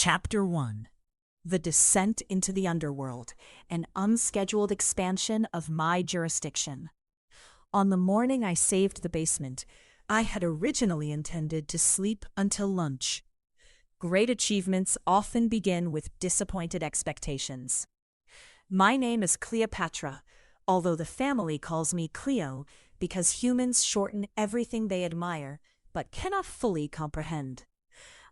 Chapter 1. The Descent into the Underworld, an unscheduled expansion of my jurisdiction. On the morning I saved the basement, I had originally intended to sleep until lunch. Great achievements often begin with disappointed expectations. My name is Cleopatra, although the family calls me Cleo because humans shorten everything they admire but cannot fully comprehend.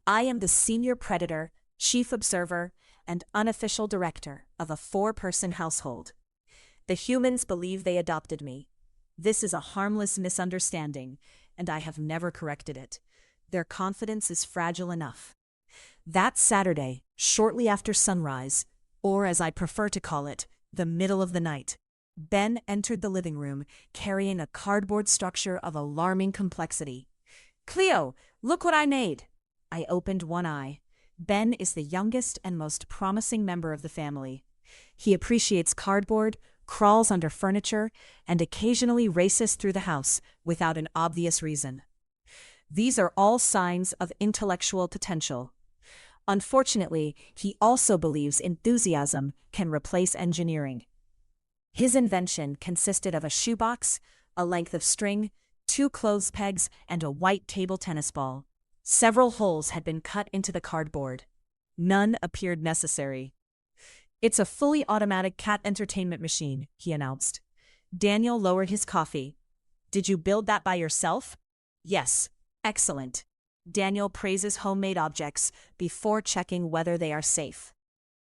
I am the senior predator, chief observer, and unofficial director of a 4-person household. The humans believe they adopted me. This is a harmless misunderstanding, and I have never corrected it. Their confidence is fragile enough. That Saturday, shortly after sunrise, or as I prefer to call it, the middle of the night, Ben entered the living room carrying a cardboard structure of alarming complexity. "Cleo, look what I made!" I opened one eye. Ben is the youngest and most promising member of the family. He appreciates cardboard, crawls under furniture, and occasionally races through the house without an obvious reason. These are all signs of intellectual potential. Unfortunately, he also believes enthusiasm can replace engineering. His invention consisted of a shoebox, a length of string, 2 clothes pegs, and a white table tennis ball. Several holes had been cut into the cardboard. None appeared necessary. "It's a fully automatic cat entertainment machine," he announced. Daniel lowered his coffee. "Did you build that by yourself?" "Yes." "Excellent." Daniel praises homemade objects before checking whether they are safe.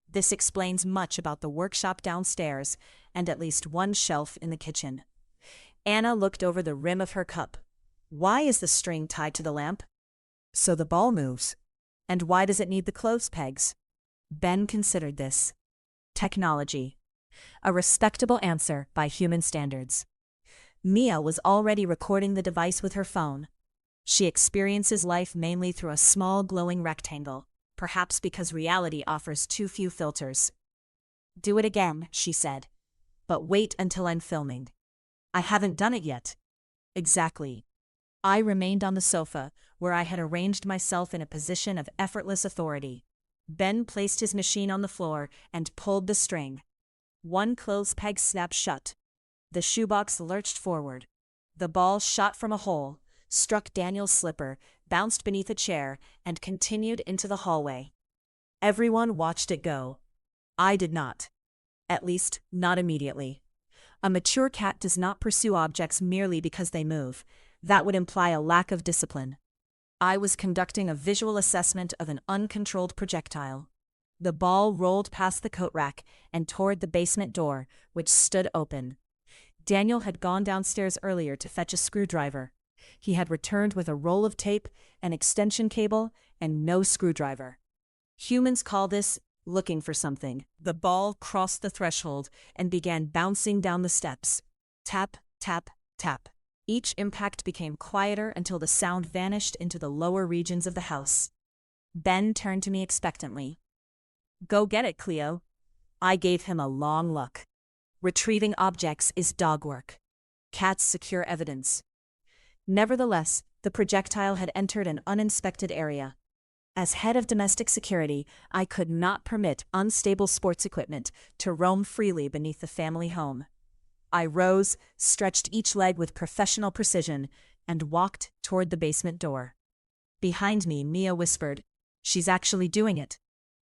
This explains much about the workshop downstairs and at least one shelf in the kitchen. Anna looked over the rim of her cup. "Why is the string tied to the lamp?" "So the ball moves." "And why does it need the clothes pegs?" Ben considered this. Technology. A respectable answer by human standards. Mia was already recording the device with her phone. She experiences life mainly through a small glowing rectangle, perhaps because reality offers too few filters. "Do it again," she said. "But wait until I'm filming." "I haven't done it yet." "Exactly." I remained on the sofa, where I had arranged myself in a position of effortless authority. Ben placed his machine on the floor and pulled the string. One clothes peg snapped shut. The shoebox lurched forward. The ball shot from a hole, struck Daniel's slipper, bounced beneath a chair, and continued into the hallway. Everyone watched it go. I did not. At least, not immediately. A mature cat does not pursue objects merely because they move. That would imply a lack of discipline. I was conducting a visual assessment of an uncontrolled projectile. The ball rolled past the coat rack and toward the basement door, which stood open. Daniel had gone downstairs earlier to fetch a screwdriver. He had returned with a roll of tape, an extension cable, and no screwdriver. Humans call this looking for something. The ball crossed the threshold and began bouncing down the steps. Tap, tap, tap. Each impact became quieter until the sound vanished into the lower regions of the house. Ben turned to me expectantly. "Go get it, Cleo." I gave him a long look. Retrieving objects is dog work. Cats secure evidence. Nevertheless, the projectile had entered an uninspected area. As head of domestic security, I could not permit unstable sports equipment to roam freely beneath the family home. I rose, stretched each leg with professional precision, and walked toward the basement door. Behind me, Mia whispered, "She's actually doing it."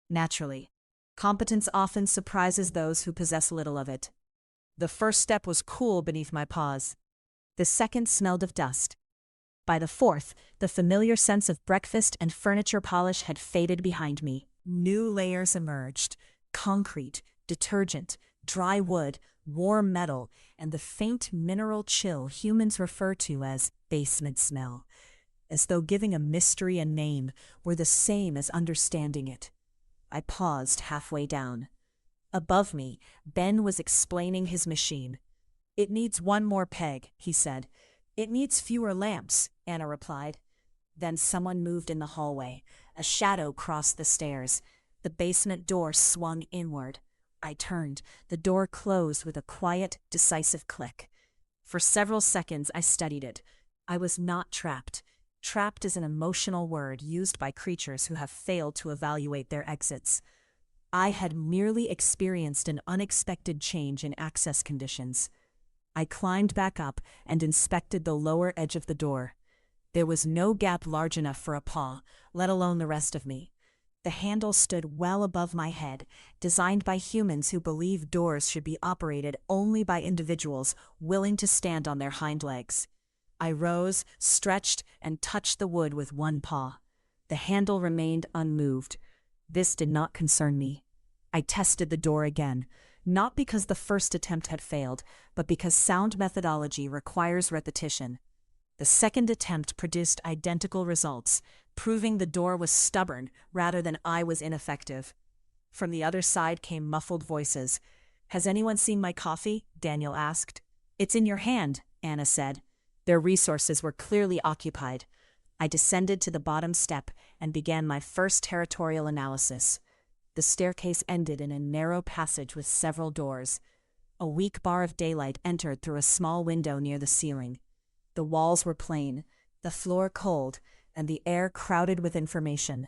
Naturally. Competence often surprises those who possess little of it. The first step was cool beneath my paws. The second smelled of dust. By the fourth, the familiar sense of breakfast and furniture polish had faded behind me. New layers emerged: concrete, detergent, dry wood, warm metal, and the faint mineral chill humans refer to as basement smell, as though giving a mystery a name were the same as understanding it. I paused halfway down. Above me, Ben was explaining his machine. "It needs one more peg," he said. "It needs fewer lamps," Anna replied. Then someone moved in the hallway. A shadow crossed the stairs. The basement door swung inward. I turned. The door closed with a quiet, decisive click. For several seconds I studied it. I was not trapped. Trapped is an emotional word used by creatures who have failed to evaluate their exits. I had merely experienced an unexpected change in access conditions. I climbed back up and inspected the lower edge of the door. There was no gap large enough for a paw, let alone the rest of me. The handle stood well above my head, designed by humans who believe doors should be operated only by individuals willing to stand on their hind legs. I rose, stretched, and touched the wood with one paw. The handle remained unmoved. This did not concern me. I tested the door again, not because the first attempt had failed, but because sound methodology requires repetition. The second attempt produced identical results, proving the door was stubborn rather than I was ineffective. From the other side came muffled voices. "Has anyone seen my coffee?" Daniel asked. "It's in your hand," Anna said. Their resources were clearly occupied. I descended to the bottom step and began my first territorial analysis. The staircase ended in a narrow passage with several doors. A weak bar of daylight entered through a small window near the ceiling. The walls were plain, the floor cold, and the air crowded with information.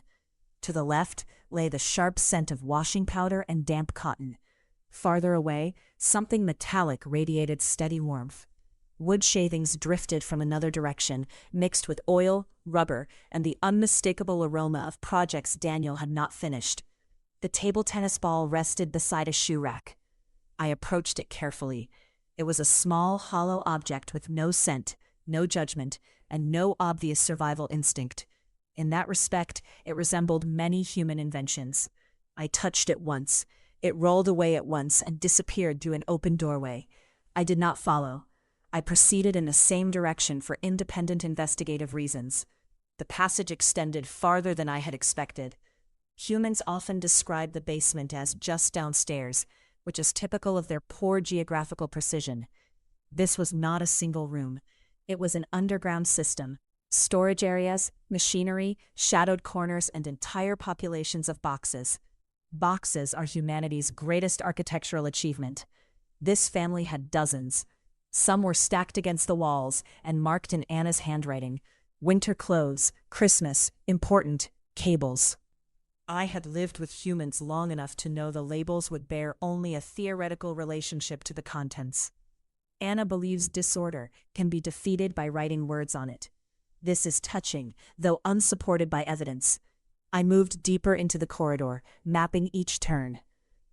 To the left lay the sharp scent of washing powder and damp cotton. Farther away, something metallic radiated steady warmth. Wood shavings drifted from another direction, mixed with oil, rubber, and the unmistakable aroma of projects Daniel had not finished. The table tennis ball rested beside a shoe rack. I approached it carefully. It was a small, hollow object with no scent, no judgment, and no obvious survival instinct. In that respect, it resembled many human inventions. I touched it once. It rolled away at once and disappeared through an open doorway. I did not follow. I proceeded in the same direction for independent investigative reasons. The passage extended farther than I had expected. Humans often describe the basement as just downstairs, which is typical of their poor geographical precision. This was not a single room. It was an underground system. Storage areas, machinery, shadowed corners, and entire populations of boxes. Boxes are humanity's greatest architectural achievement. This family had dozens. Some were stacked against the walls and marked in Anna's handwriting. Winter clothes, Christmas, important, cables. I had lived with humans long enough to know the labels would bear only a theoretical relationship to the contents. Anna believes disorder can be defeated by writing words on it. This is touching, though unsupported by evidence. I moved deeper into the corridor, mapping each turn.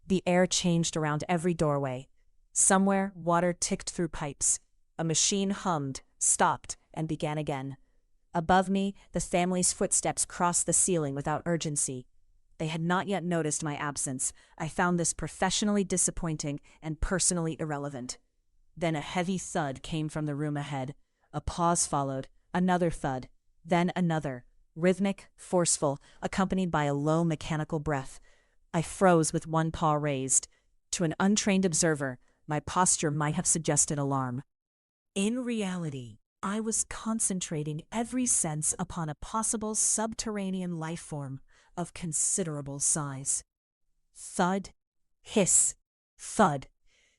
The air changed around every doorway. Somewhere, water ticked through pipes. A machine hummed, stopped, and began again. Above me, the family's footsteps crossed the ceiling without urgency. They had not yet noticed my absence. I found this professionally disappointing and personally irrelevant. Then a heavy thud came from the room ahead. A pause followed, another thud, then another, rhythmic, forceful, accompanied by a low mechanical breath. I froze with one paw raised. To an untrained observer, my posture might have suggested alarm. In reality, I was concentrating every sense upon a possible subterranean life form of considerable size. Thud, hiss, thud.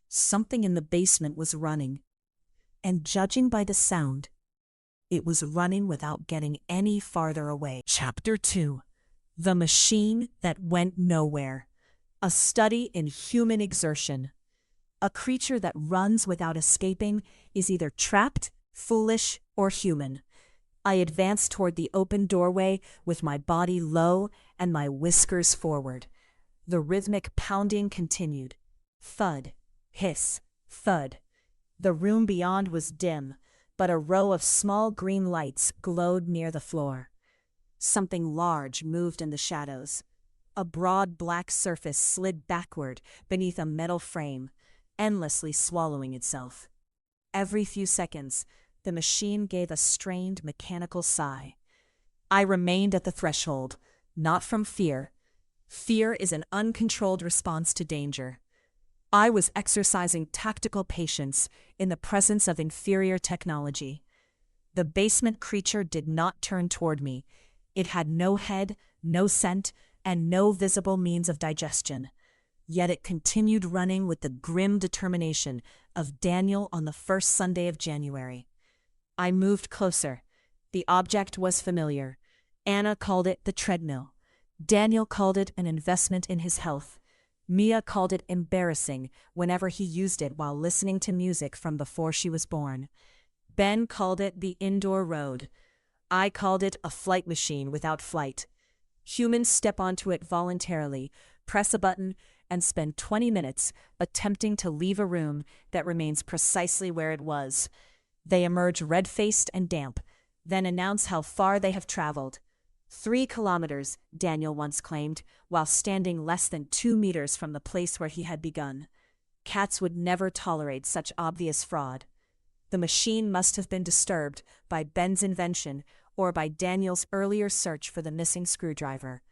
Something in the basement was running. And judging by the sound, it was running without getting any farther away. Chapter 2. The Machine That Went Nowhere. A study in human exertion. A creature that runs without escaping is either trapped, foolish, or human. I advanced toward the open doorway with my body low and my whiskers forward. The rhythmic pounding continued. Thud, hiss, thud. The room beyond was dim, but a row of small green lights glowed near the floor. Something large moved in the shadows. A broad black surface slid backward beneath a metal frame, endlessly swallowing itself. Every few seconds, the machine gave a strained mechanical sigh. I remained at the threshold, not from fear. Fear is an uncontrolled response to danger. I was exercising tactical patience in the presence of inferior technology. The basement creature did not turn toward me. It had no head, no scent, and no visible means of digestion. Yet it continued running with the grim determination of Daniel on the first Sunday of January. I moved closer. The object was familiar. Anna called it the treadmill. Daniel called it an investment in his health. Mia called it embarrassing whenever he used it while listening to music from before she was born. Ben called it the indoor road. I called it a flight machine without flight. Humans step onto it voluntarily, press a button, and spend 20 minutes attempting to leave a room that remains precisely where it was. They emerge red-faced and damp, then announce how far they have traveled. 3 kilometers, Daniel once claimed, while standing less than 2 meters from the place where he had begun. Cats would never tolerate such obvious fraud. The machine must have been disturbed by Ben's invention or by Daniel's earlier search for the missing screwdriver.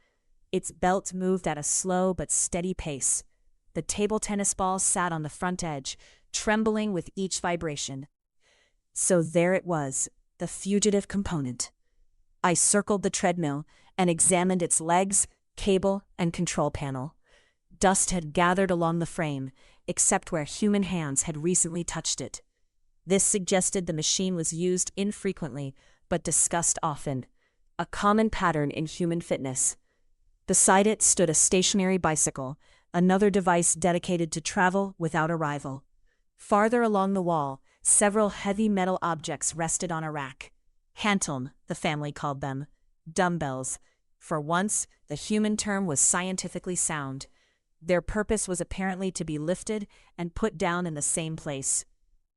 Its belt moved at a slow but steady pace. The table tennis ball sat on the front edge, trembling with each vibration. So there it was, the fugitive component. I circled the treadmill and examined its legs, cable, and control panel. Dust had gathered along the frame, except where human hands had recently touched it. This suggested the machine was used infrequently, but discussed often, a common pattern in human fitness. Beside it stood a stationary bicycle, another device dedicated to travel without a rival. Farther along the wall, several heavy metal objects rested on a rack. Hanteln, the family called them. Dumbbells. For once, the human term was scientifically sound. Their purpose was apparently to be lifted and put down in the same place.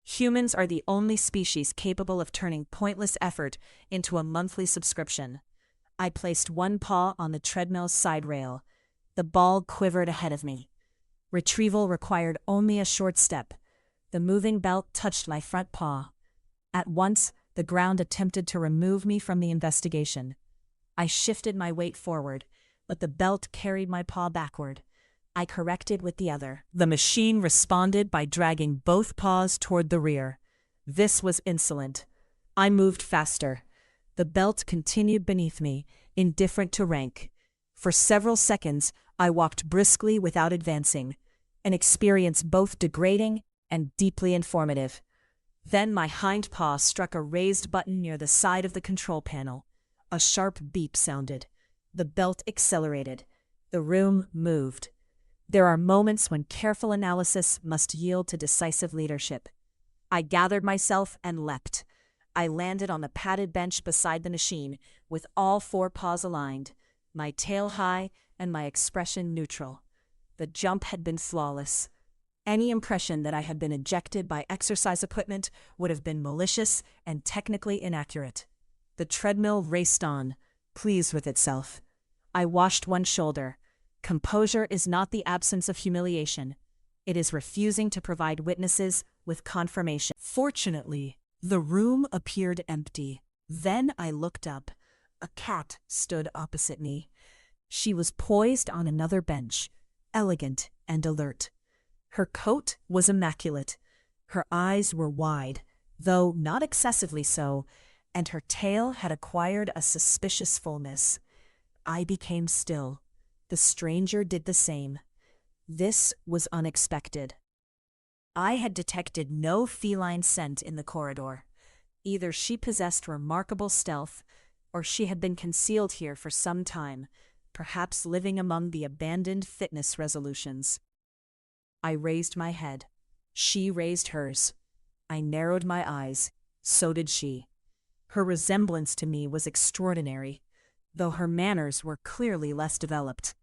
Humans are the only species capable of turning pointless effort into a monthly subscription. I placed one paw on the treadmill's side rail. The ball quivered ahead of me. Retrieval required only a short step. The moving belt touched my front paw. At once, the ground attempted to remove me from the investigation. I shifted my weight forward, but the belt carried my paw backward. I corrected with the other. The machine responded by dragging both paws toward the rear. This was insolent. I moved faster. The belt continued beneath me, indifferent to rank. For several seconds, I walked briskly without advancing, an experience both degrading and deeply informative. Then my hind paw struck a raised button near the side of the control panel. A sharp beep sounded. The belt accelerated. The room moved. There are moments when careful analysis must yield to decisive leadership. I gathered myself and leapt. I landed on the padded bench beside the machine, with all 4 paws aligned, my tail high and my expression neutral. The jump had been flawless. Any impression that I had been ejected by exercise equipment would have been malicious and technically inaccurate. The treadmill raced on, pleased with itself. I washed one shoulder. Composure is not the absence of humiliation. It is refusing to provide witnesses with confirmation. Fortunately, the room appeared empty. Then I looked up. A cat stood opposite me. She was poised on another bench, elegant and alert. Her coat was immaculate. Her eyes were wide, though not excessively so, and her tail had acquired a suspicious fullness. I became still. The stranger did the same. This was unexpected. I had detected no feline scent in the corridor. Either she possessed remarkable stealth, or she had been concealed here for some time, perhaps living among the abandoned fitness resolutions. I raised my head. She raised hers. I narrowed my eyes. So did she. Her resemblance to me was extraordinary, though her manners were clearly less developed.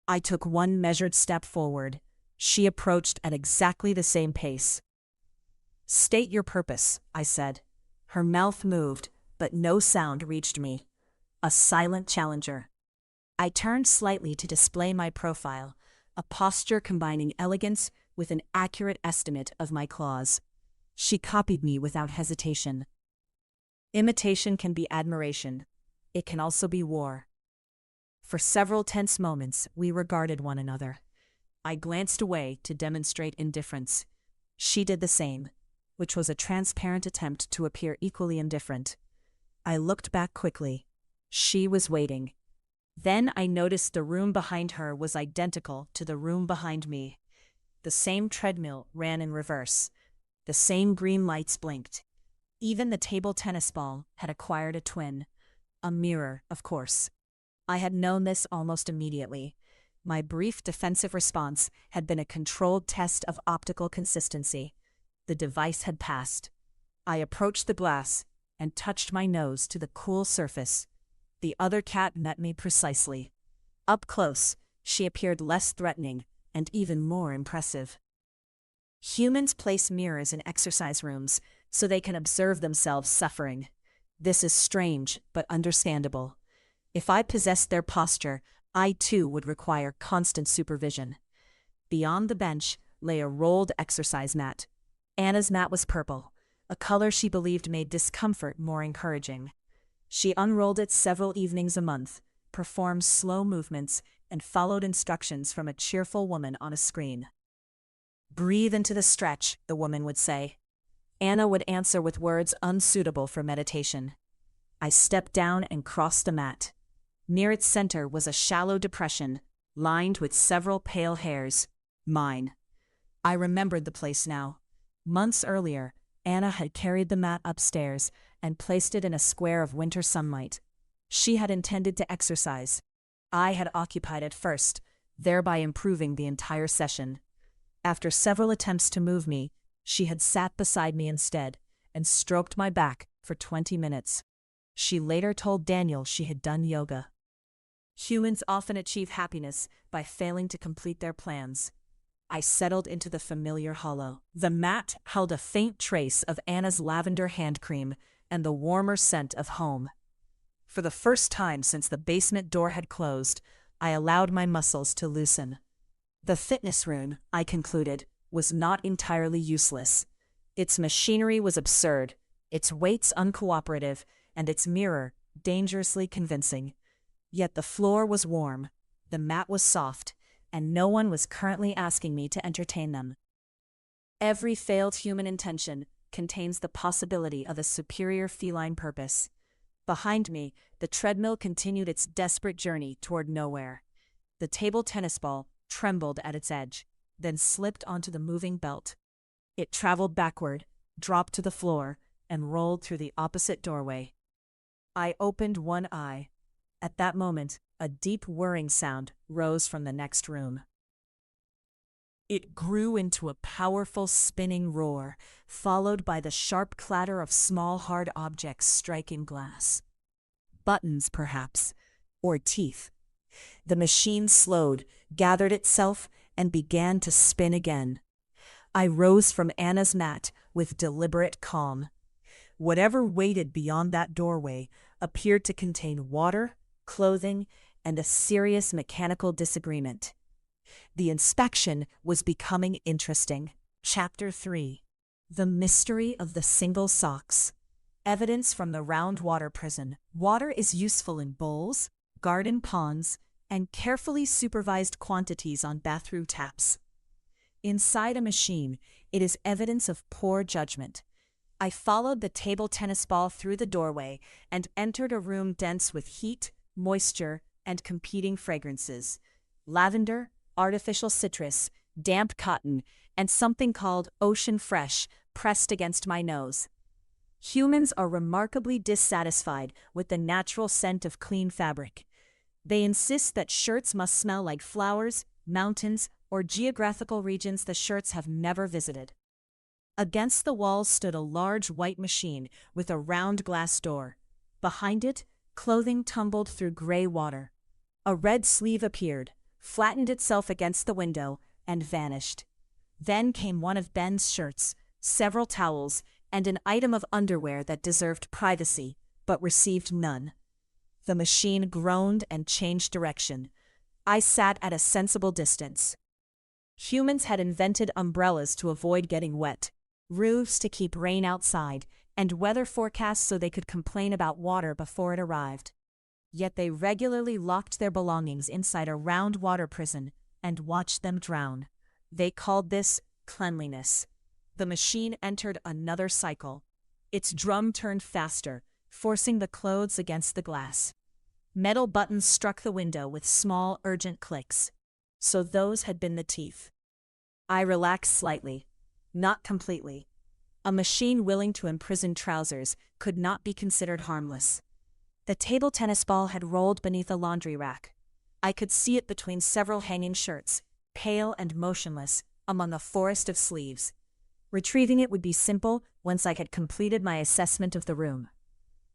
I took one measured step forward. She approached at exactly the same pace. "State your purpose," I said. Her mouth moved, but no sound reached me. A silent challenger. I turned slightly to display my profile, a posture combining elegance with an accurate estimate of my claws. She copied me without hesitation. Imitation can be admiration. It can also be war. For several tense moments, we regarded one another. I glanced away to demonstrate indifference. She did the same, which was a transparent attempt to appear equally indifferent. I looked back quickly. She was waiting. Then I noticed the room behind her was identical to the room behind me. The same treadmill ran in reverse. The same green lights blinked. Even the table tennis ball had acquired a twin. A mirror, of course. I had known this almost immediately. My brief defensive response had been a controlled test of optical consistency. The device had passed. I approached the glass and touched my nose to the cool surface. The other cat met me precisely. Up close, she appeared less threatening and even more impressive. Humans place mirrors in exercise rooms so they can observe themselves suffering. This is strange, but understandable. If I possessed their posture, I too would require constant supervision. Beyond the bench lay a rolled exercise mat. Anna's mat was purple, a color she believed made discomfort more encouraging. She unrolled it several evenings a month, performed slow movements, and followed instructions from a cheerful woman on a screen. "Breathe into the stretch," the woman would say. Anna would answer with words unsuitable for meditation. I stepped down and crossed the mat. Near its center was a shallow depression, lined with several pale hairs. Mine. I remembered the place now. Months earlier, Anna had carried the mat upstairs and placed it in a square of winter sunlight. She had intended to exercise. I had occupied it first, thereby improving the entire session. After several attempts to move me, she had sat beside me instead and stroked my back for 20 minutes. She later told Daniel she had done yoga. Humans often achieve happiness by failing to complete their plans. I settled into the familiar hollow. The mat held a faint trace of Anna's lavender hand cream and the warmer scent of home. For the first time since the basement door had closed, I allowed my muscles to loosen. The fitness room, I concluded, was not entirely useless. Its machinery was absurd, its weights uncooperative, and its mirror dangerously convincing. Yet the floor was warm, the mat was soft, and no one was currently asking me to entertain them. Every failed human intention contains the possibility of a superior feline purpose. Behind me, the treadmill continued its desperate journey toward nowhere. The table tennis ball trembled at its edge, then slipped onto the moving belt. It traveled backward, dropped to the floor, and rolled through the opposite doorway. I opened one eye. At that moment, a deep whirring sound rose from the next room. It grew into a powerful spinning roar, followed by the sharp clatter of small hard objects striking glass. Buttons, perhaps, or teeth. The machine slowed, gathered itself, and began to spin again. I rose from Anna's mat with deliberate calm. Whatever waited beyond that doorway appeared to contain water, clothing, and a serious mechanical disagreement. The inspection was becoming interesting. Chapter 3. The Mystery of the Single Socks. Evidence from the round water prison. Water is useful in bowls, garden ponds, and carefully supervised quantities on bathroom taps. Inside a machine, it is evidence of poor judgment. I followed the table tennis ball through the doorway and entered a room dense with heat, moisture, and competing fragrances. Lavender, artificial citrus, damp cotton, and something called ocean fresh pressed against my nose. Humans are remarkably dissatisfied with the natural scent of clean fabric. They insist that shirts must smell like flowers, mountains, or geographical regions the shirts have never visited. Against the wall stood a large white machine with a round glass door. Behind it, clothing tumbled through gray water. A red sleeve appeared, flattened itself against the window, and vanished. Then came one of Ben's shirts, several towels, and an item of underwear that deserved privacy, but received none. The machine groaned and changed direction. I sat at a sensible distance. Humans had invented umbrellas to avoid getting wet, roofs to keep rain outside, and weather forecasts so they could complain about water before it arrived. Yet they regularly locked their belongings inside a round water prison and watched them drown. They called this cleanliness. The machine entered another cycle. Its drum turned faster, forcing the clothes against the glass. Metal buttons struck the window with small, urgent clicks. So those had been the teeth. I relaxed slightly. Not completely. A machine willing to imprison trousers could not be considered harmless. The table tennis ball had rolled beneath a laundry rack. I could see it between several hanging shirts, pale and motionless, among a forest of sleeves. Retrieving it would be simple once I had completed my assessment of the room.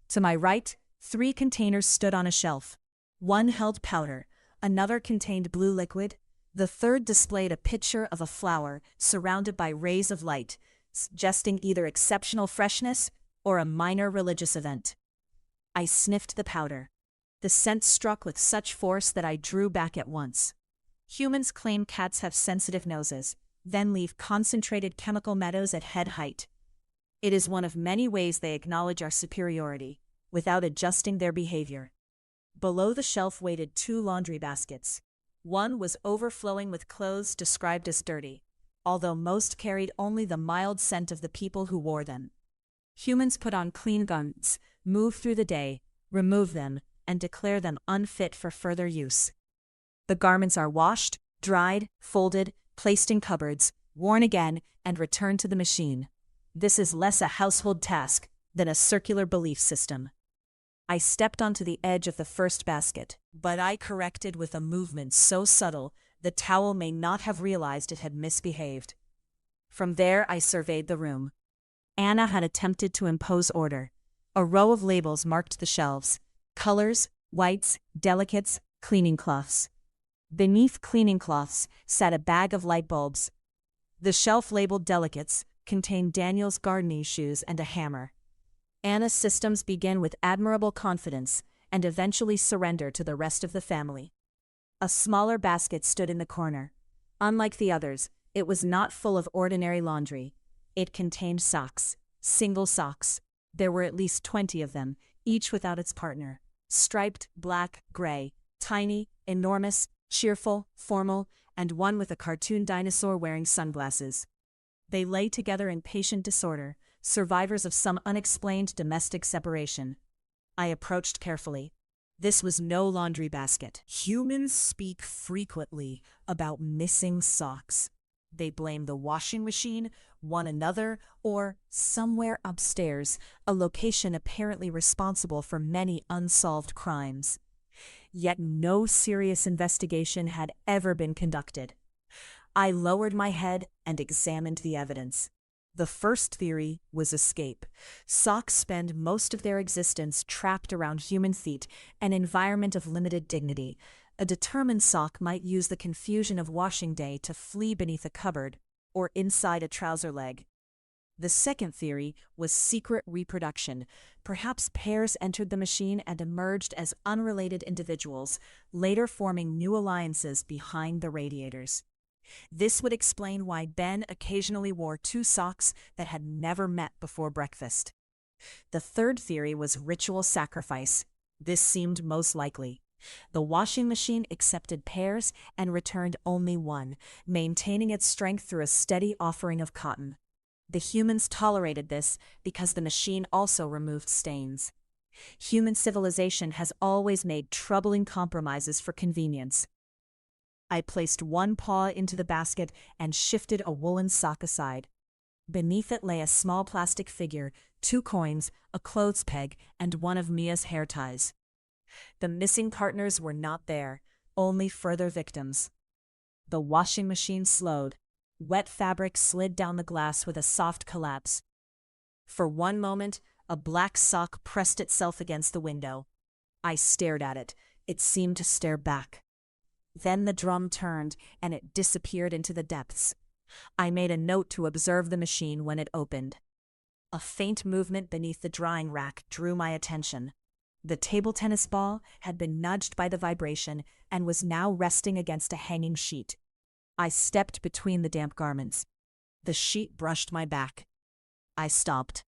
To my right, 3 containers stood on a shelf. One held powder, another contained blue liquid, the third displayed a picture of a flower surrounded by rays of light, suggesting either exceptional freshness or a minor religious event. I sniffed the powder. The scent struck with such force that I drew back at once. Humans claim cats have sensitive noses, then leave concentrated chemical meadows at head height. It is one of many ways they acknowledge our superiority, without adjusting their behavior. Below the shelf waited 2 laundry baskets. One was overflowing with clothes described as dirty, although most carried only the mild scent of the people who wore them. Humans put on clean garments, move through the day, remove them, and declare them unfit for further use. The garments are washed, dried, folded, placed in cupboards, worn again, and returned to the machine. This is less a household task than a circular belief system. I stepped onto the edge of the first basket, but I corrected with a movement so subtle the towel may not have realized it had misbehaved. From there I surveyed the room. Anna had attempted to impose order. A row of labels marked the shelves: colors, whites, delicates, cleaning cloths. Beneath cleaning cloths sat a bag of light bulbs. The shelf labeled delicates contained Daniel's gardening shoes and a hammer. Anna's systems begin with admirable confidence and eventually surrender to the rest of the family. A smaller basket stood in the corner. Unlike the others, it was not full of ordinary laundry. It contained socks, single socks. There were at least 20 of them, each without its partner. Striped, black, gray, tiny, enormous, cheerful, formal, and one with a cartoon dinosaur wearing sunglasses. They lay together in patient disorder, survivors of some unexplained domestic separation. I approached carefully. This was no laundry basket. Humans speak frequently about missing socks. They blame the washing machine, one another, or somewhere upstairs, a location apparently responsible for many unsolved crimes. Yet no serious investigation had ever been conducted. I lowered my head and examined the evidence. The first theory was escape. Socks spend most of their existence trapped around human feet, an environment of limited dignity. A determined sock might use the confusion of washing day to flee beneath a cupboard or inside a trouser leg. The second theory was secret reproduction. Perhaps pairs entered the machine and emerged as unrelated individuals, later forming new alliances behind the radiators. This would explain why Ben occasionally wore 2 socks that had never met before breakfast. The third theory was ritual sacrifice. This seemed most likely. The washing machine accepted pairs and returned only one, maintaining its strength through a steady offering of cotton. The humans tolerated this because the machine also removed stains. Human civilization has always made troubling compromises for convenience. I placed one paw into the basket and shifted a woolen sock aside. Beneath it lay a small plastic figure, 2 coins, a clothes peg, and one of Mia's hair ties. The missing partners were not there, only further victims. The washing machine slowed. Wet fabric slid down the glass with a soft collapse. For one moment, a black sock pressed itself against the window. I stared at it. It seemed to stare back. Then the drum turned, and it disappeared into the depths. I made a note to observe the machine when it opened. A faint movement beneath the drying rack drew my attention. The table tennis ball had been nudged by the vibration and was now resting against a hanging sheet. I stepped between the damp garments. The sheet brushed my back. I stopped.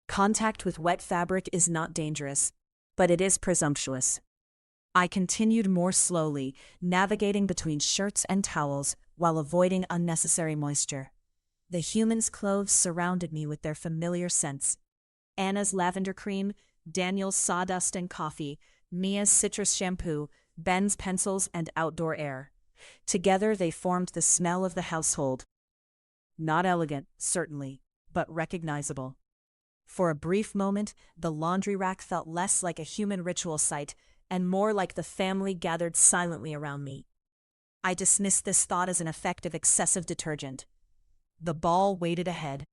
Contact with wet fabric is not dangerous, but it is presumptuous. I continued more slowly, navigating between shirts and towels while avoiding unnecessary moisture. The humans' clothes surrounded me with their familiar scents. Anna's lavender cream, Daniel's sawdust and coffee, Mia's citrus shampoo, Ben's pencils and outdoor air. Together they formed the smell of the household. Not elegant, certainly, but recognizable. For a brief moment, the laundry rack felt less like a human ritual site and more like the family gathered silently around me. I dismissed this thought as an effect of excessive detergent. The ball waited ahead.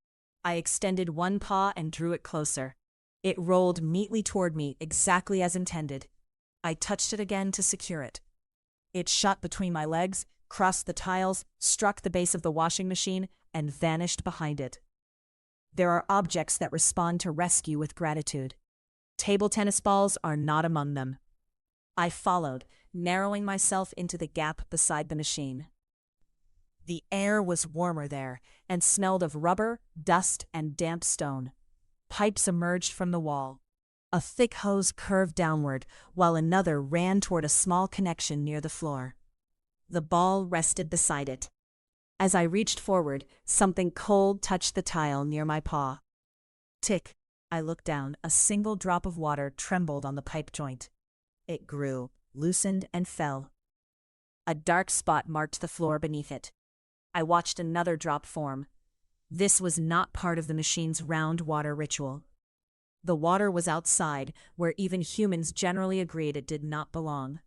I extended one paw and drew it closer. It rolled neatly toward me, exactly as intended. I touched it again to secure it. It shot between my legs, crossed the tiles, struck the base of the washing machine, and vanished behind it. There are objects that respond to rescue with gratitude. Table tennis balls are not among them. I followed, narrowing myself into the gap beside the machine. The air was warmer there and smelled of rubber, dust, and damp stone. Pipes emerged from the wall. A thick hose curved downward, while another ran toward a small connection near the floor. The ball rested beside it. As I reached forward, something cold touched the tile near my paw. Tick! I looked down. A single drop of water trembled on the pipe joint. It grew, loosened, and fell. A dark spot marked the floor beneath it. I watched another drop form. This was not part of the machine's round water ritual. The water was outside, where even humans generally agreed it did not belong.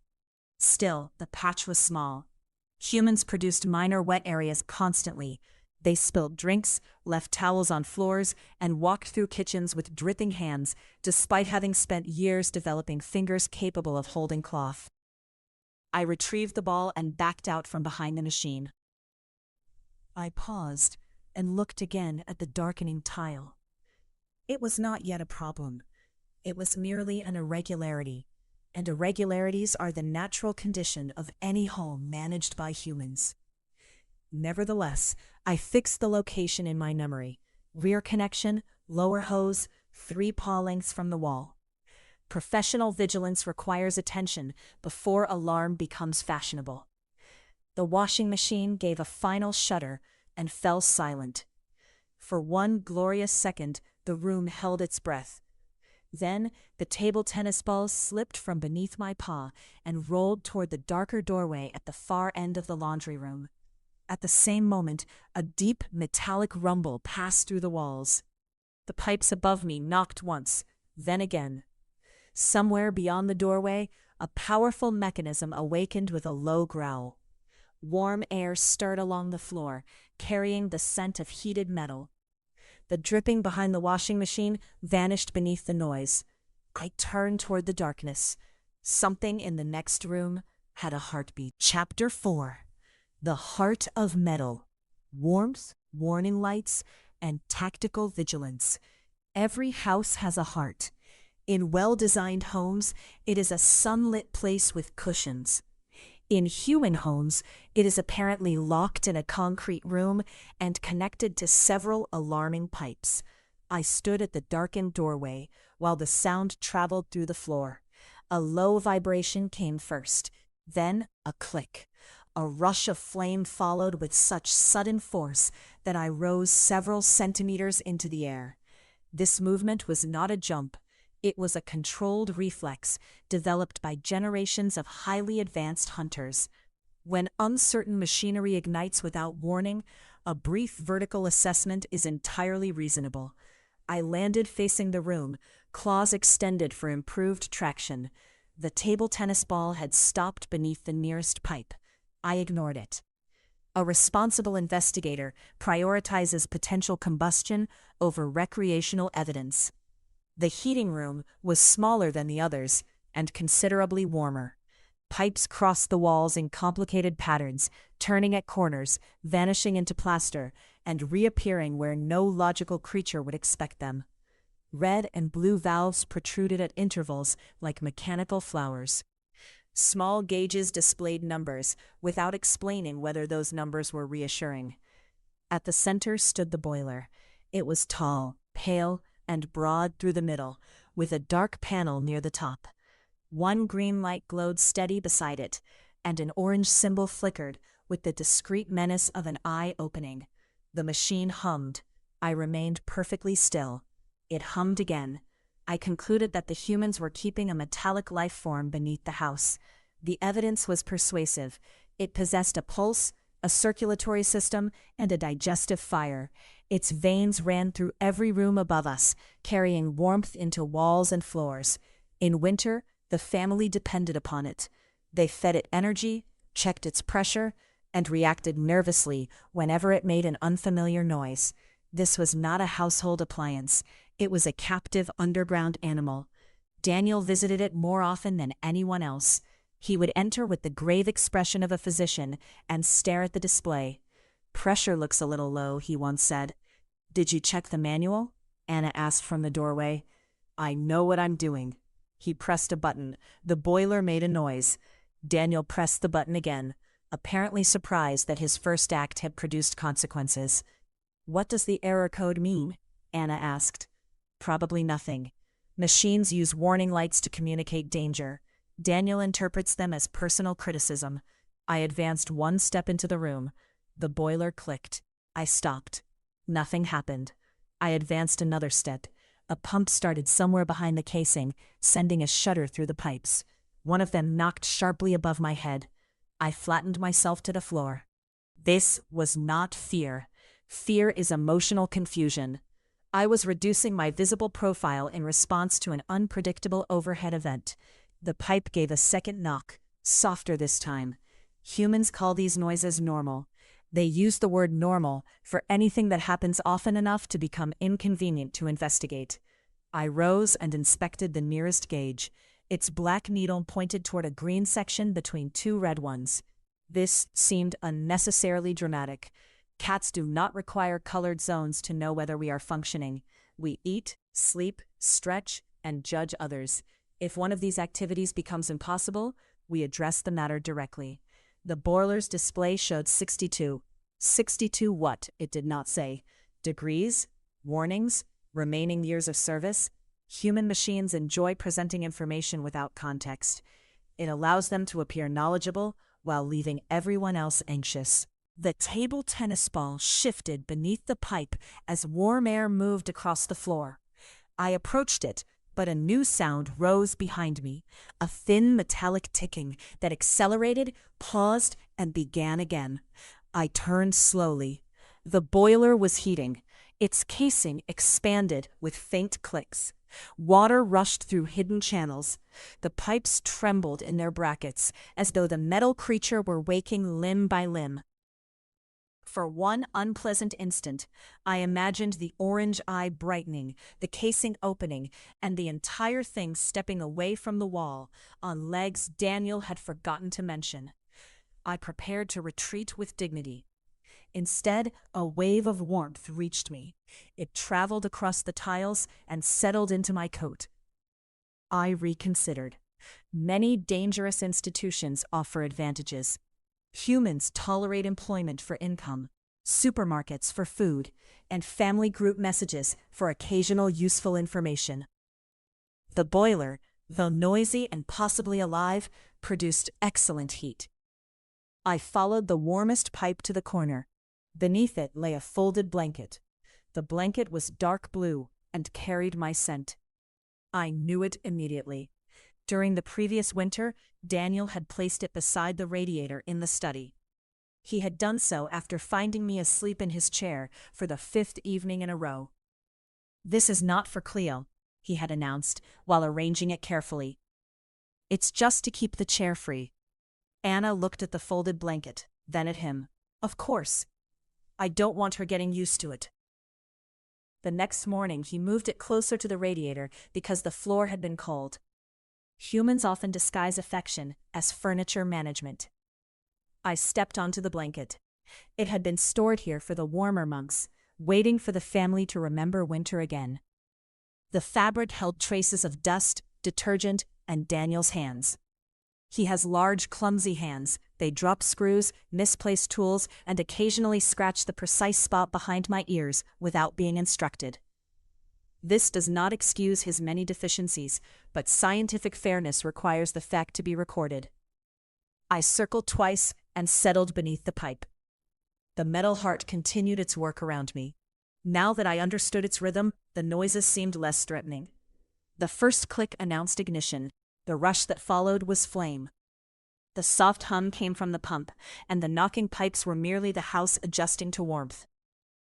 Still, the patch was small. Humans produced minor wet areas constantly. They spilled drinks, left towels on floors, and walked through kitchens with dripping hands, despite having spent years developing fingers capable of holding cloth. I retrieved the ball and backed out from behind the machine. I paused and looked again at the darkening tile. It was not yet a problem. It was merely an irregularity, and irregularities are the natural condition of any home managed by humans. Nevertheless, I fixed the location in my memory. Rear connection, lower hose, 3 paw lengths from the wall. Professional vigilance requires attention before alarm becomes fashionable. The washing machine gave a final shudder and fell silent. For one glorious second, the room held its breath. Then, the table tennis balls slipped from beneath my paw and rolled toward the darker doorway at the far end of the laundry room. At the same moment, a deep metallic rumble passed through the walls. The pipes above me knocked once, then again. Somewhere beyond the doorway, a powerful mechanism awakened with a low growl. Warm air stirred along the floor, carrying the scent of heated metal. The dripping behind the washing machine vanished beneath the noise. I turned toward the darkness. Something in the next room had a heartbeat. Chapter 4. The Heart of Metal. Warmth, warning lights, and tactical vigilance. Every house has a heart. In well-designed homes, it is a sunlit place with cushions. In human homes, it is apparently locked in a concrete room and connected to several alarming pipes. I stood at the darkened doorway while the sound traveled through the floor. A low vibration came first, then a click. A rush of flame followed with such sudden force that I rose several centimeters into the air. This movement was not a jump. It was a controlled reflex developed by generations of highly advanced hunters. When uncertain machinery ignites without warning, a brief vertical assessment is entirely reasonable. I landed facing the room, claws extended for improved traction. The table tennis ball had stopped beneath the nearest pipe. I ignored it. A responsible investigator prioritizes potential combustion over recreational evidence. The heating room was smaller than the others and considerably warmer. Pipes crossed the walls in complicated patterns, turning at corners, vanishing into plaster, and reappearing where no logical creature would expect them. Red and blue valves protruded at intervals like mechanical flowers. Small gauges displayed numbers, without explaining whether those numbers were reassuring. At the center stood the boiler. It was tall, pale, and broad through the middle, with a dark panel near the top. One green light glowed steady beside it, and an orange symbol flickered with the discreet menace of an eye opening. The machine hummed. I remained perfectly still. It hummed again. I concluded that the humans were keeping a metallic life form beneath the house. The evidence was persuasive. It possessed a pulse, a circulatory system, and a digestive fire. Its veins ran through every room above us, carrying warmth into walls and floors. In winter, the family depended upon it. They fed it energy, checked its pressure, and reacted nervously whenever it made an unfamiliar noise. This was not a household appliance. It was a captive underground animal. Daniel visited it more often than anyone else. He would enter with the grave expression of a physician and stare at the display. "Pressure looks a little low," he once said. "Did you check the manual?" Anna asked from the doorway. "I know what I'm doing." He pressed a button. The boiler made a noise. Daniel pressed the button again, apparently surprised that his first act had produced consequences. "What does the error code mean?" Anna asked. "Probably nothing. Machines use warning lights to communicate danger. Daniel interprets them as personal criticism." I advanced one step into the room. The boiler clicked. I stopped. Nothing happened. I advanced another step. A pump started somewhere behind the casing, sending a shudder through the pipes. One of them knocked sharply above my head. I flattened myself to the floor. This was not fear. Fear is emotional confusion. I was reducing my visible profile in response to an unpredictable overhead event. The pipe gave a second knock, softer this time. Humans call these noises normal. They use the word normal for anything that happens often enough to become inconvenient to investigate. I rose and inspected the nearest gauge. Its black needle pointed toward a green section between two red ones. This seemed unnecessarily dramatic. Cats do not require colored zones to know whether we are functioning. We eat, sleep, stretch, and judge others. If one of these activities becomes impossible, we address the matter directly. The boiler's display showed 62. 62 what, it did not say. Degrees? Warnings? Remaining years of service? Human machines enjoy presenting information without context. It allows them to appear knowledgeable while leaving everyone else anxious. The table tennis ball shifted beneath the pipe as warm air moved across the floor. I approached it, but a new sound rose behind me, a thin metallic ticking that accelerated, paused, and began again. I turned slowly. The boiler was heating. Its casing expanded with faint clicks. Water rushed through hidden channels. The pipes trembled in their brackets, as though the metal creature were waking limb by limb. For one unpleasant instant, I imagined the orange eye brightening, the casing opening, and the entire thing stepping away from the wall, on legs Daniel had forgotten to mention. I prepared to retreat with dignity. Instead, a wave of warmth reached me. It traveled across the tiles and settled into my coat. I reconsidered. Many dangerous institutions offer advantages. Humans tolerate employment for income, supermarkets for food, and family group messages for occasional useful information. The boiler, though noisy and possibly alive, produced excellent heat. I followed the warmest pipe to the corner. Beneath it lay a folded blanket. The blanket was dark blue and carried my scent. I knew it immediately. During the previous winter, Daniel had placed it beside the radiator in the study. He had done so after finding me asleep in his chair for the 5th evening in a row. "This is not for Cleo," he had announced while arranging it carefully. "It's just to keep the chair free." Anna looked at the folded blanket, then at him. "Of course. I don't want her getting used to it." The next morning, he moved it closer to the radiator because the floor had been cold. Humans often disguise affection as furniture management. I stepped onto the blanket. It had been stored here for the warmer months, waiting for the family to remember winter again. The fabric held traces of dust, detergent, and Daniel's hands. He has large, clumsy hands. They drop screws, misplace tools, and occasionally scratch the precise spot behind my ears without being instructed. This does not excuse his many deficiencies, but scientific fairness requires the fact to be recorded. I circled twice and settled beneath the pipe. The metal heart continued its work around me. Now that I understood its rhythm, the noises seemed less threatening. The first click announced ignition. The rush that followed was flame. The soft hum came from the pump, and the knocking pipes were merely the house adjusting to warmth.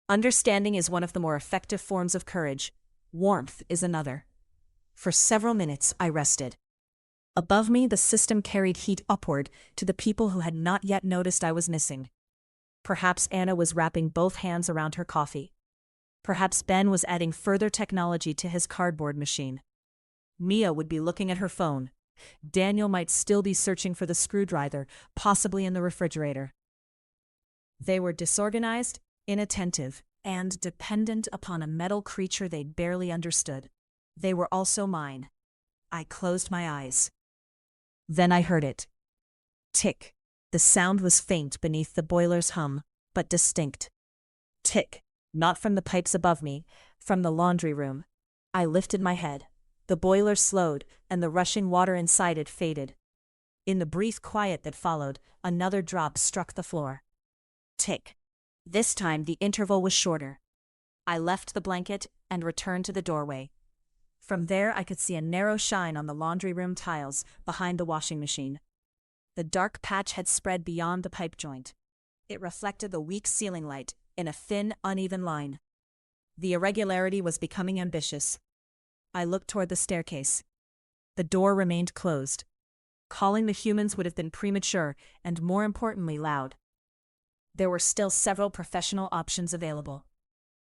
Understanding is one of the more effective forms of courage. Warmth is another. For several minutes, I rested. Above me, the system carried heat upward to the people who had not yet noticed I was missing. Perhaps Anna was wrapping both hands around her coffee. Perhaps Ben was adding further technology to his cardboard machine. Mia would be looking at her phone. Daniel might still be searching for the screwdriver, possibly in the refrigerator. They were disorganized, inattentive, and dependent upon a metal creature they'd barely understood. They were also mine. I closed my eyes. Then I heard it. Tick. The sound was faint beneath the boiler's hum, but distinct. Tick. Not from the pipes above me, from the laundry room. I lifted my head. The boiler slowed, and the rushing water inside it faded. In the brief quiet that followed, another drop struck the floor. Tick. This time the interval was shorter. I left the blanket and returned to the doorway. From there I could see a narrow shine on the laundry room tiles behind the washing machine. The dark patch had spread beyond the pipe joint. It reflected the weak ceiling light in a thin, uneven line. The irregularity was becoming ambitious. I looked toward the staircase. The door remained closed. Calling the humans would have been premature and, more importantly, loud. There were still several professional options available.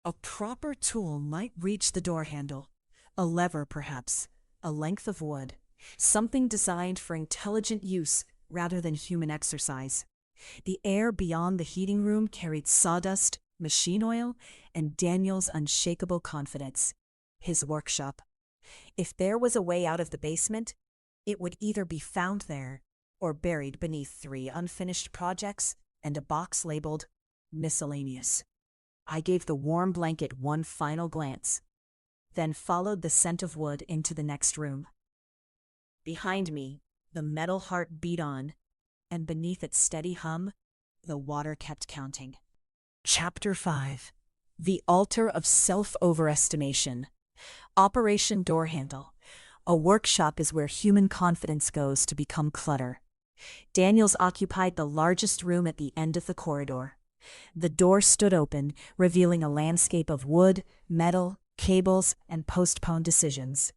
A proper tool might reach the door handle. A lever, perhaps. A length of wood. Something designed for intelligent use rather than human exercise. The air beyond the heating room carried sawdust, machine oil, and Daniel's unshakable confidence. His workshop. If there was a way out of the basement, it would either be found there or buried beneath 3 unfinished projects and a box labeled miscellaneous. I gave the warm blanket one final glance, then followed the scent of wood into the next room. Behind me, the metal heart beat on, and beneath its steady hum, the water kept counting. Chapter 5. The Altar of Self-Overestimation. Operation Door Handle. A workshop is where human confidence goes to become clutter. Daniels occupied the largest room at the end of the corridor. The door stood open, revealing a landscape of wood, metal, cables, and postponed decisions.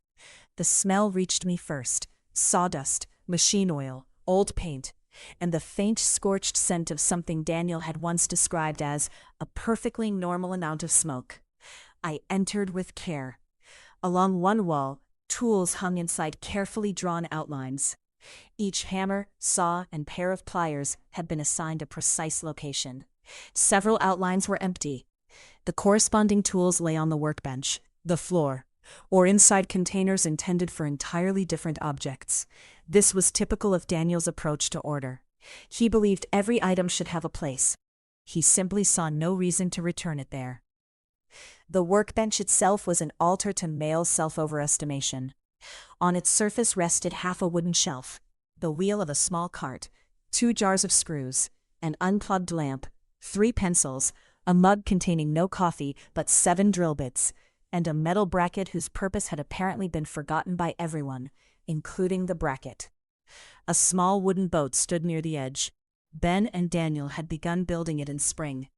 The smell reached me first: sawdust, machine oil, old paint, and the faint scorched scent of something Daniel had once described as a perfectly normal amount of smoke. I entered with care. Along one wall, tools hung inside carefully drawn outlines. Each hammer, saw, and pair of pliers had been assigned a precise location. Several outlines were empty. The corresponding tools lay on the workbench, the floor, or inside containers intended for entirely different objects. This was typical of Daniel's approach to order. He believed every item should have a place. He simply saw no reason to return it there. The workbench itself was an altar to male self-overestimation. On its surface rested half a wooden shelf, the wheel of a small cart, 2 jars of screws, an unplugged lamp, 3 pencils, a mug containing no coffee but 7 drill bits, and a metal bracket whose purpose had apparently been forgotten by everyone, including the bracket. A small wooden boat stood near the edge. Ben and Daniel had begun building it in spring.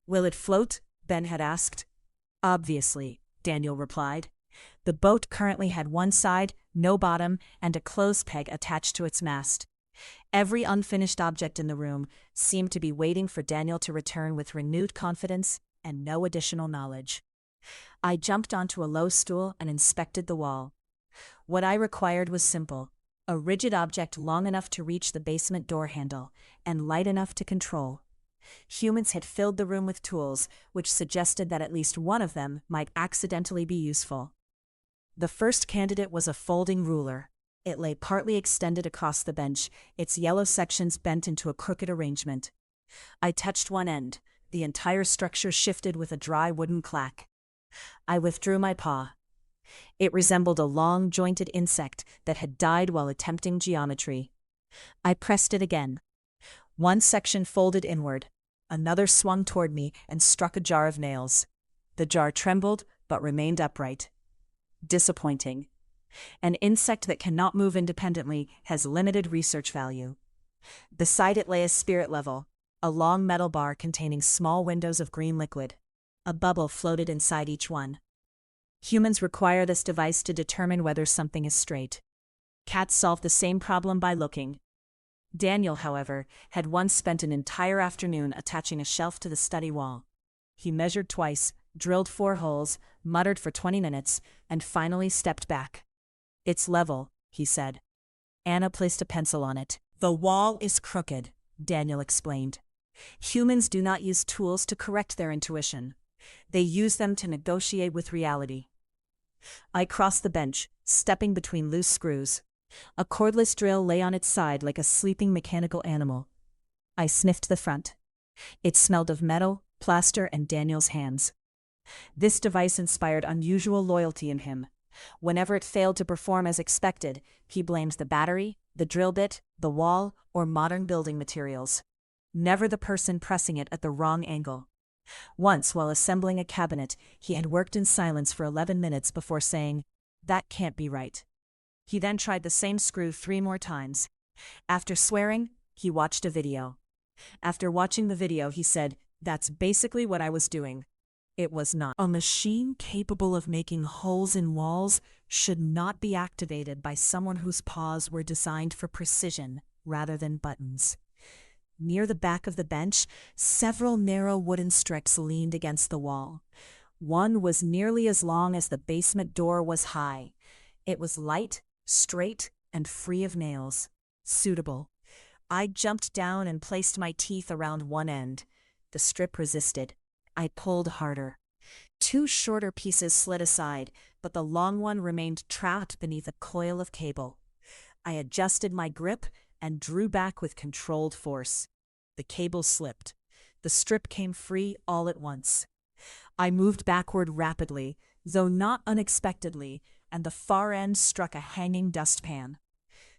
"Will it float?" Ben had asked. "Obviously," Daniel replied. The boat currently had one side, no bottom, and a clothes peg attached to its mast. Every unfinished object in the room seemed to be waiting for Daniel to return with renewed confidence and no additional knowledge. I jumped onto a low stool and inspected the wall. What I required was simple: a rigid object long enough to reach the basement door handle and light enough to control. Humans had filled the room with tools, which suggested that at least one of them might accidentally be useful. The first candidate was a folding ruler. It lay partly extended across the bench, its yellow sections bent into a crooked arrangement. I touched one end. The entire structure shifted with a dry wooden clack. I withdrew my paw. It resembled a long, jointed insect that had died while attempting geometry. I pressed it again. One section folded inward. Another swung toward me and struck a jar of nails. The jar trembled, but remained upright. Disappointing. An insect that cannot move independently has limited research value. Beside it lay a spirit level, a long metal bar containing small windows of green liquid. A bubble floated inside each one. Humans require this device to determine whether something is straight. Cats solve the same problem by looking. Daniel, however, had once spent an entire afternoon attaching a shelf to the study wall. He measured twice, drilled 4 holes, muttered for 20 minutes, and finally stepped back. "It's level," he said. Anna placed a pencil on it. "The wall is crooked," Daniel explained. "Humans do not use tools to correct their intuition. They use them to negotiate with reality." I crossed the bench, stepping between loose screws. A cordless drill lay on its side like a sleeping mechanical animal. I sniffed the front. It smelled of metal, plaster, and Daniel's hands. This device inspired unusual loyalty in him. Whenever it failed to perform as expected, he blamed the battery, the drill bit, the wall, or modern building materials. Never the person pressing it at the wrong angle. Once, while assembling a cabinet, he had worked in silence for 11 minutes before saying, "That can't be right." He then tried the same screw 3 more times. After swearing, he watched a video. After watching the video, he said, "That's basically what I was doing." It was not. A machine capable of making holes in walls should not be activated by someone whose paws were designed for precision rather than buttons. Near the back of the bench, several narrow wooden sticks leaned against the wall. One was nearly as long as the basement door was high. It was light, straight, and free of nails. Suitable. I jumped down and placed my teeth around one end. The strip resisted. I pulled harder. 2 shorter pieces slid aside, but the long one remained trapped beneath a coil of cable. I adjusted my grip and drew back with controlled force. The cable slipped. The strip came free all at once. I moved backward rapidly, though not unexpectedly, and the far end struck a hanging dustpan.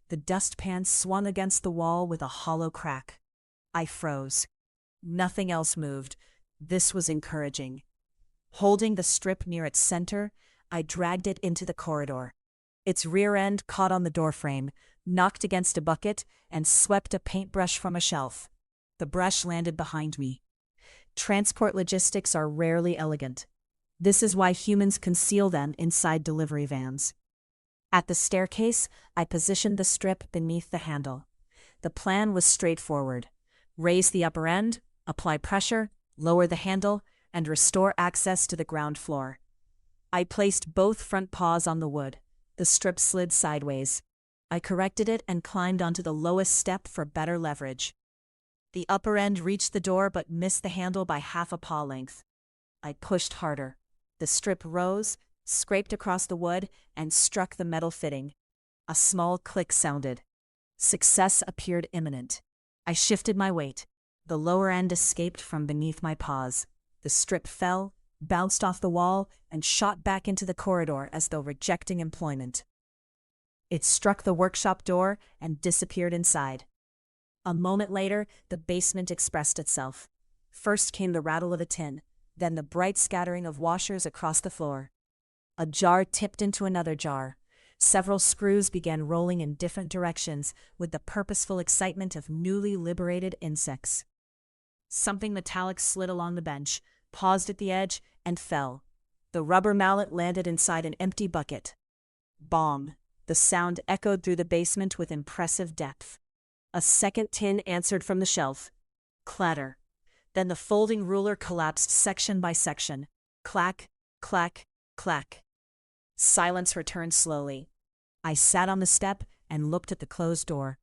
The dustpan swung against the wall with a hollow crack. I froze. Nothing else moved. This was encouraging. Holding the strip near its center, I dragged it into the corridor. Its rear end caught on the doorframe, knocked against a bucket, and swept a paintbrush from a shelf. The brush landed behind me. Transport logistics are rarely elegant. This is why humans conceal them inside delivery vans. At the staircase, I positioned the strip beneath the handle. The plan was straightforward. Raise the upper end, apply pressure, lower the handle, and restore access to the ground floor. I placed both front paws on the wood. The strip slid sideways. I corrected it and climbed onto the lowest step for better leverage. The upper end reached the door but missed the handle by half a paw length. I pushed harder. The strip rose, scraped across the wood, and struck the metal fitting. A small click sounded. Success appeared imminent. I shifted my weight. The lower end escaped from beneath my paws. The strip fell, bounced off the wall, and shot back into the corridor as though rejecting employment. It struck the workshop door and disappeared inside. A moment later, the basement expressed itself. First came the rattle of a tin, then the bright scattering of washers across the floor. A jar tipped into another jar. Several screws began rolling in different directions with the purposeful excitement of newly liberated insects. Something metallic slid along the bench, paused at the edge, and fell. The rubber mallet landed inside an empty bucket. Bong! The sound echoed through the basement with impressive depth. A second tin answered from the shelf. Clatter. Then the folding ruler collapsed section by section. Clack, clack, clack. Silence returned slowly. I sat on the step and looked at the closed door.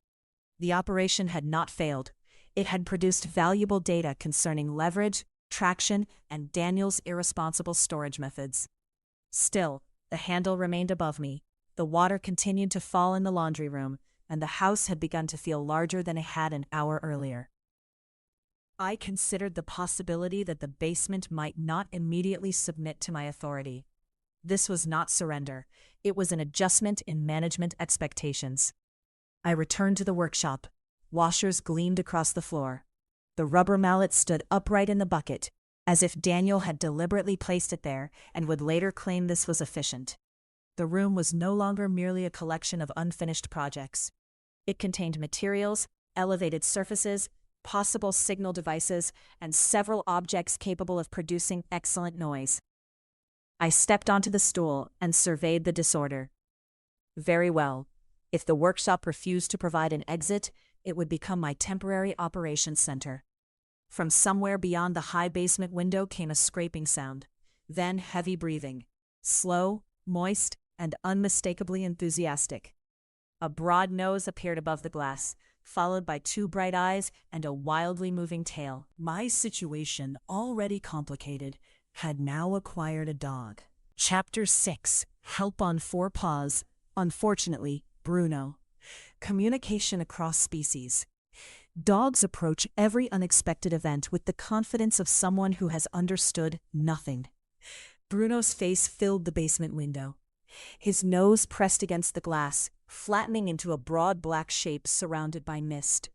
The operation had not failed. It had produced valuable data concerning leverage, traction, and Daniel's irresponsible storage methods. Still, the handle remained above me. The water continued to fall in the laundry room, and the house had begun to feel larger than it had an hour earlier. I considered the possibility that the basement might not immediately submit to my authority. This was not surrender. It was an adjustment in management expectations. I returned to the workshop. Washers gleamed across the floor. The rubber mallet stood upright in the bucket, as if Daniel had deliberately placed it there and would later claim this was efficient. The room was no longer merely a collection of unfinished projects. It contained materials, elevated surfaces, possible signal devices, and several objects capable of producing excellent noise. I stepped onto the stool and surveyed the disorder. Very well. If the workshop refused to provide an exit, it would become my temporary operations center. From somewhere beyond the high basement window came a scraping sound, then heavy breathing, slow, moist, and unmistakably enthusiastic. A broad nose appeared above the glass, followed by two bright eyes and a wildly moving tail. My situation, already complicated, had now acquired a dog. Chapter 6. Help on 4 paws. Unfortunately, Bruno. Communication across species. Dogs approach every unexpected event with the confidence of someone who has understood nothing. Bruno's face filled the basement window. His nose pressed against the glass, flattening into a broad black shape surrounded by mist.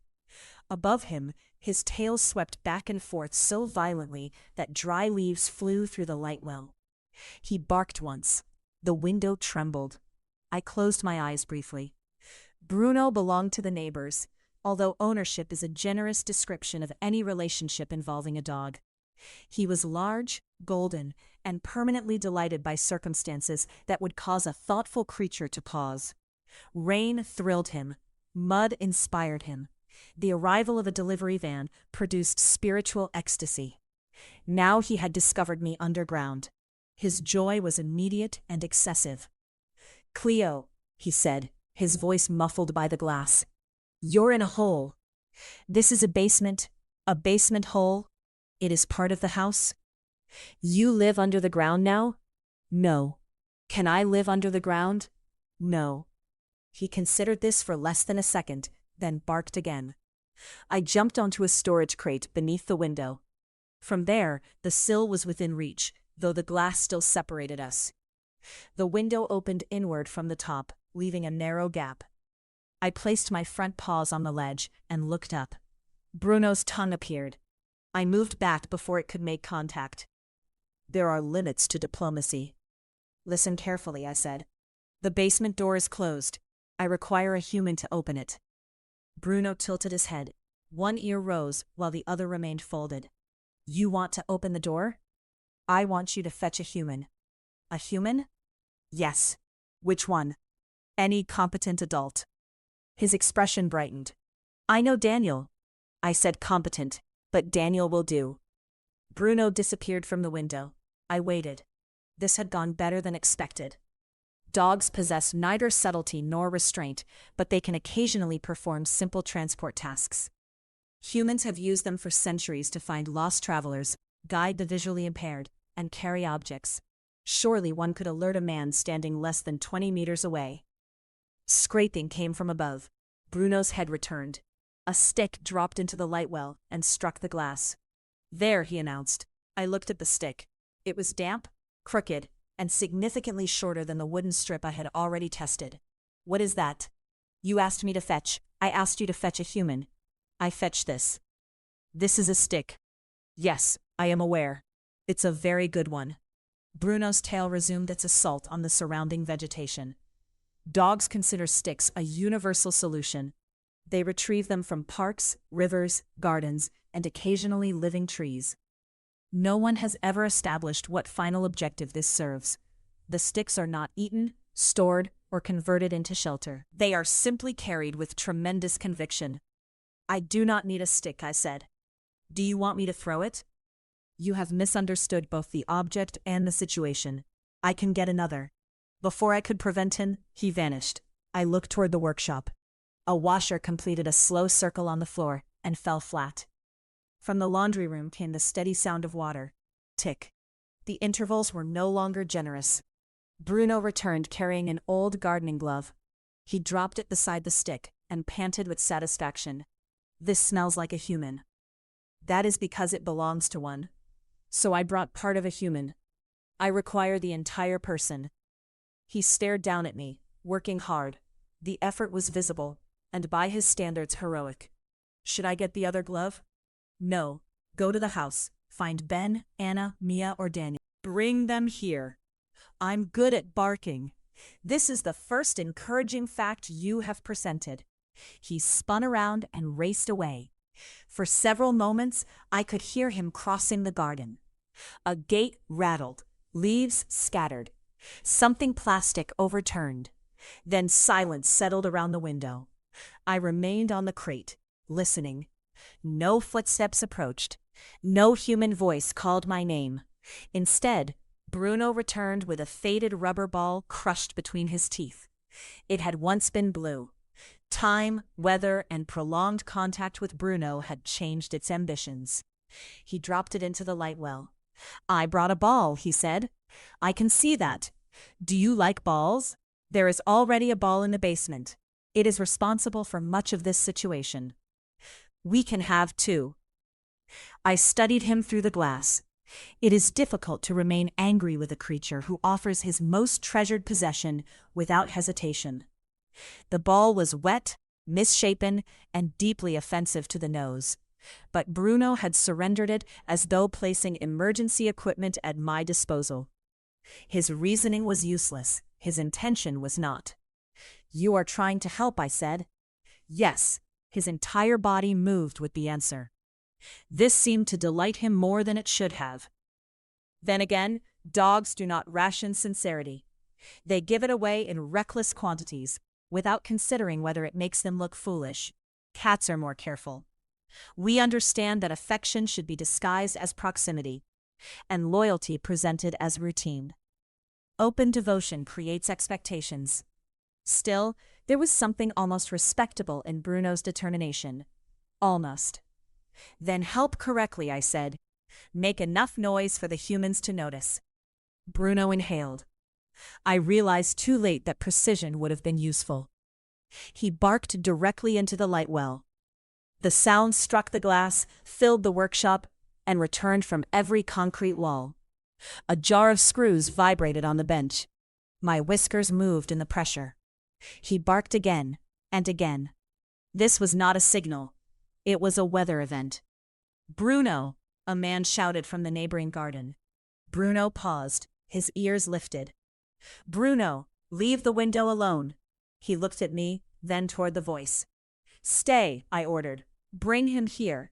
Above him, his tail swept back and forth so violently that dry leaves flew through the light well. He barked once. The window trembled. I closed my eyes briefly. Bruno belonged to the neighbors, although ownership is a generous description of any relationship involving a dog. He was large, golden, and permanently delighted by circumstances that would cause a thoughtful creature to pause. Rain thrilled him. Mud inspired him. The arrival of a delivery van produced spiritual ecstasy. Now he had discovered me underground. His joy was immediate and excessive. "Cleo," he said, his voice muffled by the glass. "You're in a hole. This is a basement hole. It is part of the house. You live under the ground now? No. Can I live under the ground? No." He considered this for less than a second, then barked again. I jumped onto a storage crate beneath the window. From there, the sill was within reach, though the glass still separated us. The window opened inward from the top, leaving a narrow gap. I placed my front paws on the ledge and looked up. Bruno's tongue appeared. I moved back before it could make contact. "There are limits to diplomacy." "Listen carefully," I said. "The basement door is closed. I require a human to open it." Bruno tilted his head. One ear rose while the other remained folded. "You want to open the door?" "I want you to fetch a human." "A human?" "Yes." "Which one?" "Any competent adult." His expression brightened. "I know Daniel." I said competent, but Daniel will do. Bruno disappeared from the window. I waited. This had gone better than expected. Dogs possess neither subtlety nor restraint, but they can occasionally perform simple transport tasks. Humans have used them for centuries to find lost travelers, guide the visually impaired, and carry objects. Surely one could alert a man standing less than 20 meters away. Scraping came from above. Bruno's head returned. A stick dropped into the light well and struck the glass. "There," he announced. I looked at the stick. It was damp, crooked, and significantly shorter than the wooden strip I had already tested. "What is that?" "You asked me to fetch. I asked you to fetch a human. I fetched this." "This is a stick." "Yes, I am aware. It's a very good one." Bruno's tail resumed its assault on the surrounding vegetation. Dogs consider sticks a universal solution. They retrieve them from parks, rivers, gardens, and occasionally living trees. No one has ever established what final objective this serves. The sticks are not eaten, stored, or converted into shelter. They are simply carried with tremendous conviction. "I do not need a stick," I said. "Do you want me to throw it?" "You have misunderstood both the object and the situation. I can get another." Before I could prevent him, he vanished. I looked toward the workshop. A washer completed a slow circle on the floor and fell flat. From the laundry room came the steady sound of water. Tick. The intervals were no longer generous. Bruno returned carrying an old gardening glove. He dropped it beside the stick and panted with satisfaction. "This smells like a human." "That is because it belongs to one. So I brought part of a human. I require the entire person." He stared down at me, working hard. The effort was visible, and by his standards heroic. "Should I get the other glove?" "No. Go to the house. Find Ben, Anna, Mia, or Daniel. Bring them here." I'm good at barking. This is the first encouraging fact you have presented. He spun around and raced away. For several moments, I could hear him crossing the garden. A gate rattled, leaves scattered. Something plastic overturned. Then silence settled around the window. I remained on the crate, listening. No footsteps approached. No human voice called my name. Instead, Bruno returned with a faded rubber ball crushed between his teeth. It had once been blue. Time, weather, and prolonged contact with Bruno had changed its ambitions. He dropped it into the light well. "I brought a ball," he said. "I can see that. Do you like balls? There is already a ball in the basement. It is responsible for much of this situation. We can have two." I studied him through the glass. It is difficult to remain angry with a creature who offers his most treasured possession without hesitation. The ball was wet, misshapen, and deeply offensive to the nose. But Bruno had surrendered it as though placing emergency equipment at my disposal. His reasoning was useless. His intention was not. "You are trying to help," I said. "Yes." His entire body moved with the answer. This seemed to delight him more than it should have. Then again, dogs do not ration sincerity. They give it away in reckless quantities, without considering whether it makes them look foolish. Cats are more careful. We understand that affection should be disguised as proximity, and loyalty presented as routine. Open devotion creates expectations. Still, there was something almost respectable in Bruno's determination. Almost. "Then help correctly," I said. "Make enough noise for the humans to notice." Bruno inhaled. I realized too late that precision would have been useful. He barked directly into the light well. The sound struck the glass, filled the workshop, and returned from every concrete wall. A jar of screws vibrated on the bench. My whiskers moved in the pressure. He barked again and again. This was not a signal. It was a weather event. "Bruno!" a man shouted from the neighboring garden. Bruno paused, his ears lifted. "Bruno, leave the window alone." He looked at me, then toward the voice. "Stay," I ordered. "Bring him here."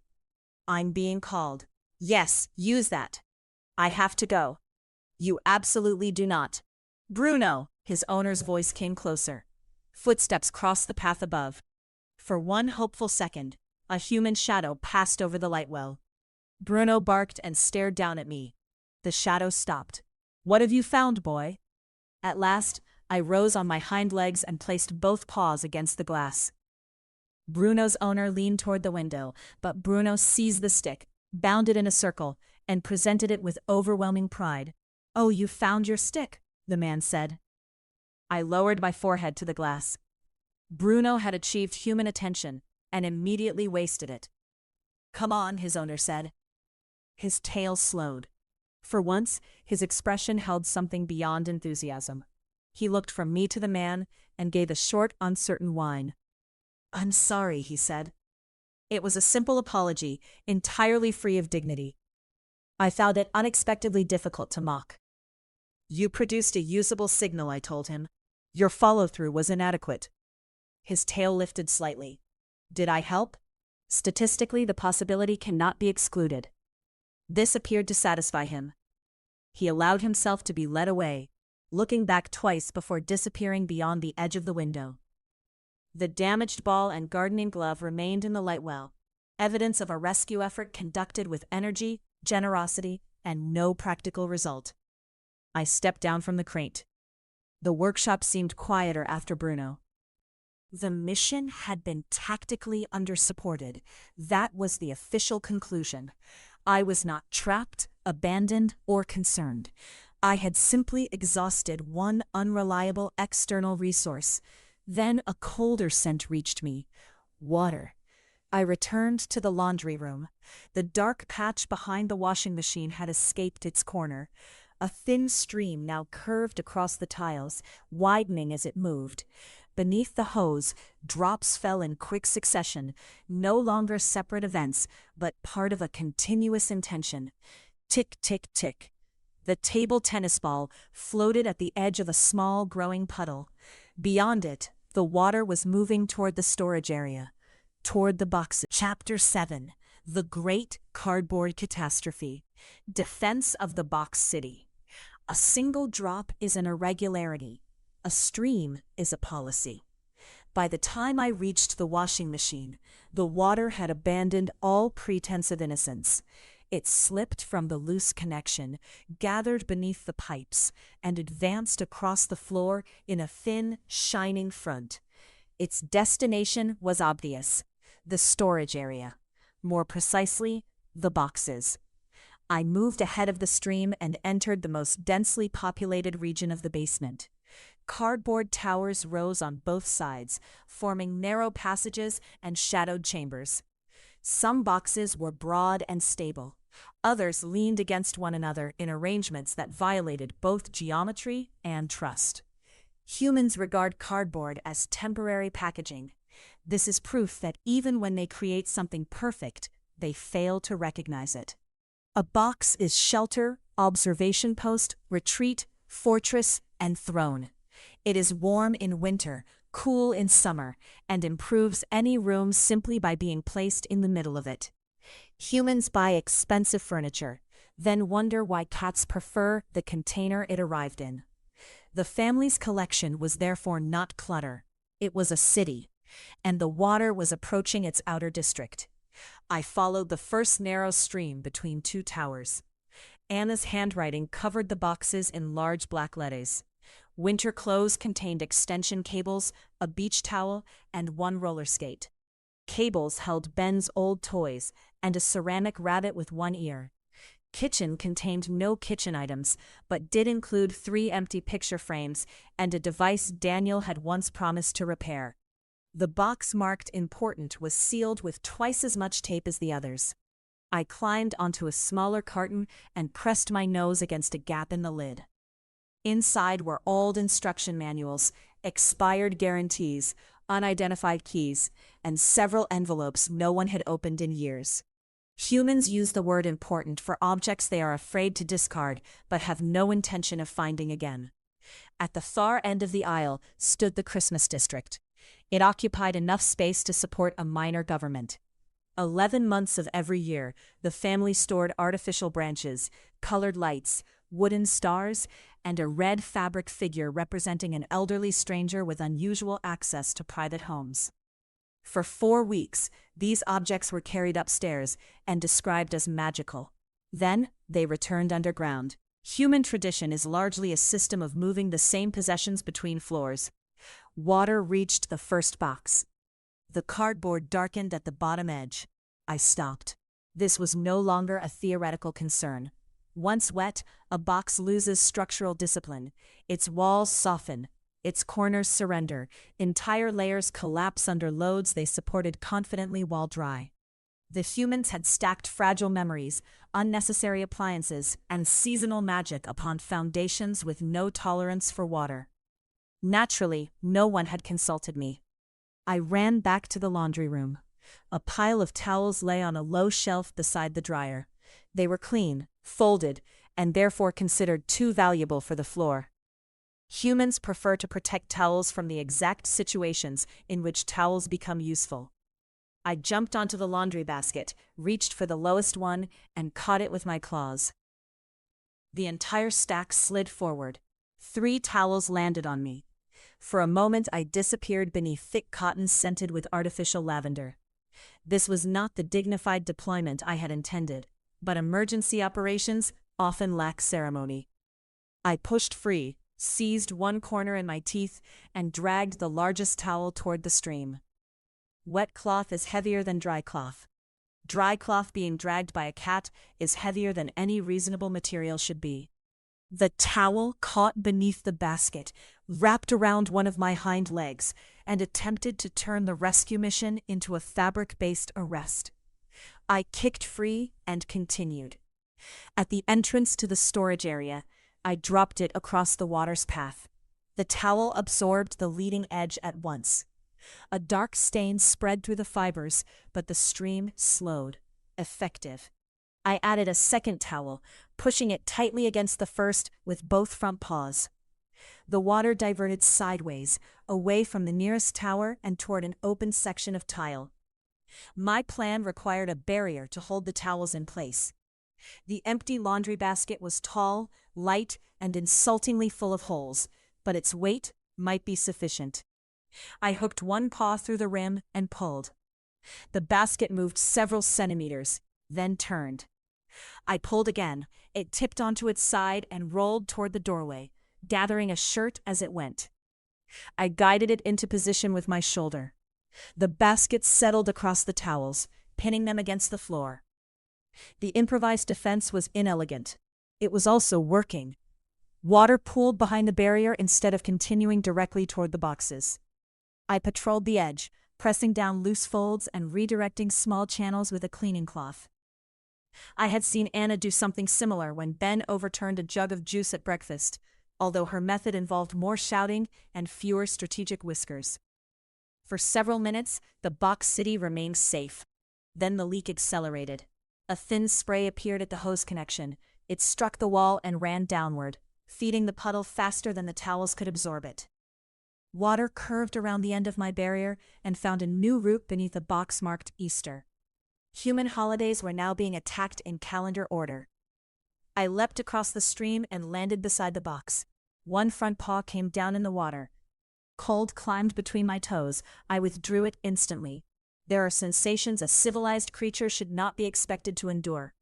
"I'm being called." "Yes, use that." "I have to go." "You absolutely do not." "Bruno!" His owner's voice came closer. Footsteps crossed the path above. For one hopeful second, a human shadow passed over the light well. Bruno barked and stared down at me. The shadow stopped. "What have you found, boy?" At last, I rose on my hind legs and placed both paws against the glass. Bruno's owner leaned toward the window, but Bruno seized the stick, bound it in a circle, and presented it with overwhelming pride. "Oh, you found your stick," the man said. I lowered my forehead to the glass. Bruno had achieved human attention and immediately wasted it. "Come on," his owner said. His tail slowed. For once, his expression held something beyond enthusiasm. He looked from me to the man and gave a short, uncertain whine. "I'm sorry," he said. It was a simple apology, entirely free of dignity. I found it unexpectedly difficult to mock. "You produced a usable signal," I told him. "Your follow-through was inadequate." His tail lifted slightly. Did I help? Statistically, the possibility cannot be excluded. This appeared to satisfy him. He allowed himself to be led away, looking back twice before disappearing beyond the edge of the window. The damaged ball and gardening glove remained in the light well, evidence of a rescue effort conducted with energy, generosity, and no practical result. I stepped down from the crate. The workshop seemed quieter after Bruno. The mission had been tactically undersupported. That was the official conclusion. I was not trapped, abandoned, or concerned. I had simply exhausted one unreliable external resource. Then a colder scent reached me. Water. I returned to the laundry room. The dark patch behind the washing machine had escaped its corner. A thin stream now curved across the tiles, widening as it moved. Beneath the hose, drops fell in quick succession, no longer separate events, but part of a continuous intention. Tick, tick, tick. The table tennis ball floated at the edge of a small growing puddle. Beyond it, The water was moving toward the storage area, toward the boxes. Chapter 7: The Great Cardboard Catastrophe. Defense of the Box City. A single drop is an irregularity. A stream is a policy. By the time I reached the washing machine, the water had abandoned all pretense of innocence. It slipped from the loose connection, gathered beneath the pipes, and advanced across the floor in a thin, shining front. Its destination was obvious: the storage area. More precisely, the boxes. I moved ahead of the stream and entered the most densely populated region of the basement. Cardboard towers rose on both sides, forming narrow passages and shadowed chambers. Some boxes were broad and stable. Others leaned against one another in arrangements that violated both geometry and trust. Humans regard cardboard as temporary packaging. This is proof that even when they create something perfect, they fail to recognize it. A box is shelter, observation post, retreat, fortress, and throne. It is warm in winter, cool in summer, and improves any room simply by being placed in the middle of it. Humans buy expensive furniture, then wonder why cats prefer the container it arrived in. The family's collection was therefore not clutter. It was a city, and the water was approaching its outer district. I followed the first narrow stream between two towers. Anna's handwriting covered the boxes in large black letters. Winter clothes contained extension cables, a beach towel, and one roller skate. Cables held Ben's old toys and a ceramic rabbit with one ear. Kitchen contained no kitchen items, but did include 3 empty picture frames and a device Daniel had once promised to repair. The box marked important was sealed with twice as much tape as the others. I climbed onto a smaller carton and pressed my nose against a gap in the lid. Inside were old instruction manuals, expired guarantees, unidentified keys, and several envelopes no one had opened in years. Humans use the word important for objects they are afraid to discard but have no intention of finding again. At the far end of the aisle stood the Christmas district. It occupied enough space to support a minor government. 11 months of every year, the family stored artificial branches, colored lights, wooden stars, and a red fabric figure representing an elderly stranger with unusual access to private homes. For 4 weeks, these objects were carried upstairs and described as magical. Then, they returned underground. Human tradition is largely a system of moving the same possessions between floors. Water reached the first box. The cardboard darkened at the bottom edge. I stopped. This was no longer a theoretical concern. Once wet, a box loses structural discipline. Its walls soften. Its corners surrender. Entire layers collapse under loads they supported confidently while dry. The humans had stacked fragile memories, unnecessary appliances, and seasonal magic upon foundations with no tolerance for water. Naturally, no one had consulted me. I ran back to the laundry room. A pile of towels lay on a low shelf beside the dryer. They were clean, folded, and therefore considered too valuable for the floor. Humans prefer to protect towels from the exact situations in which towels become useful. I jumped onto the laundry basket, reached for the lowest one, and caught it with my claws. The entire stack slid forward. 3 towels landed on me. For a moment I disappeared beneath thick cotton scented with artificial lavender. This was not the dignified deployment I had intended, but emergency operations often lack ceremony. I pushed free, seized one corner in my teeth, and dragged the largest towel toward the stream. Wet cloth is heavier than dry cloth. Dry cloth being dragged by a cat is heavier than any reasonable material should be. The towel caught beneath the basket, wrapped around one of my hind legs, and attempted to turn the rescue mission into a fabric-based arrest. I kicked free and continued. At the entrance to the storage area, I dropped it across the water's path. The towel absorbed the leading edge at once. A dark stain spread through the fibers, but the stream slowed. Effective. I added a second towel, pushing it tightly against the first with both front paws. The water diverted sideways, away from the nearest tower and toward an open section of tile. My plan required a barrier to hold the towels in place. The empty laundry basket was tall, light, and insultingly full of holes, but its weight might be sufficient. I hooked one paw through the rim and pulled. The basket moved several centimeters, then turned. I pulled again. It tipped onto its side and rolled toward the doorway, gathering a shirt as it went. I guided it into position with my shoulder. The basket settled across the towels, pinning them against the floor. The improvised defense was inelegant. It was also working. Water pooled behind the barrier instead of continuing directly toward the boxes. I patrolled the edge, pressing down loose folds and redirecting small channels with a cleaning cloth. I had seen Anna do something similar when Ben overturned a jug of juice at breakfast, although her method involved more shouting and fewer strategic whiskers. For several minutes, the box city remained safe. Then the leak accelerated. A thin spray appeared at the hose connection. It struck the wall and ran downward, feeding the puddle faster than the towels could absorb it. Water curved around the end of my barrier and found a new route beneath a box marked Easter. Human holidays were now being attacked in calendar order. I leapt across the stream and landed beside the box. One front paw came down in the water. Cold climbed between my toes. I withdrew it instantly. There are sensations a civilized creature should not be expected to endure.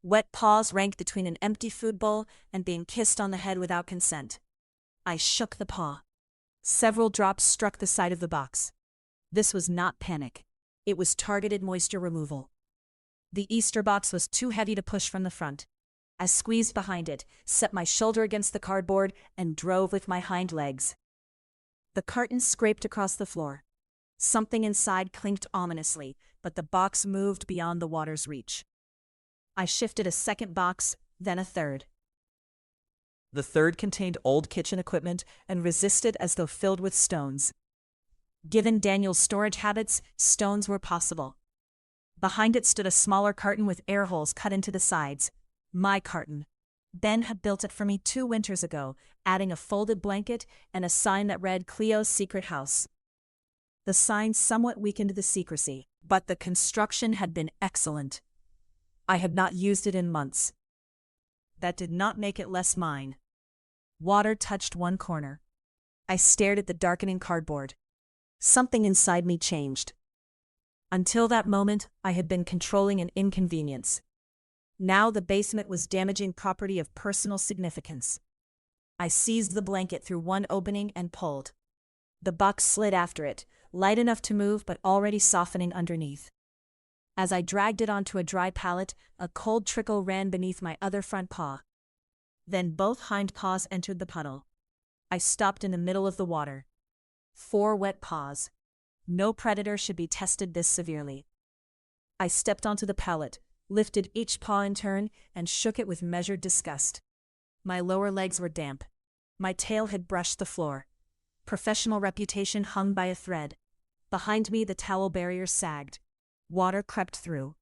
Wet paws ranked between an empty food bowl and being kissed on the head without consent. I shook the paw. Several drops struck the side of the box. This was not panic. It was targeted moisture removal. The Easter box was too heavy to push from the front. I squeezed behind it, set my shoulder against the cardboard, and drove with my hind legs. The carton scraped across the floor. Something inside clinked ominously, but the box moved beyond the water's reach. I shifted a second box, then a third. The third contained old kitchen equipment and resisted as though filled with stones. Given Daniel's storage habits, stones were possible. Behind it stood a smaller carton with air holes cut into the sides. My carton. Ben had built it for me 2 winters ago, adding a folded blanket and a sign that read Cleo's Secret House. The sign somewhat weakened the secrecy, but the construction had been excellent. I had not used it in months. That did not make it less mine. Water touched one corner. I stared at the darkening cardboard. Something inside me changed. Until that moment, I had been controlling an inconvenience. Now the basement was damaging property of personal significance. I seized the blanket through one opening and pulled. The box slid after it, light enough to move but already softening underneath. As I dragged it onto a dry pallet, a cold trickle ran beneath my other front paw. Then both hind paws entered the puddle. I stopped in the middle of the water. 4 wet paws. No predator should be tested this severely. I stepped onto the pallet, lifted each paw in turn, and shook it with measured disgust. My lower legs were damp. My tail had brushed the floor. Professional reputation hung by a thread. Behind me, the towel barrier sagged. Water crept through.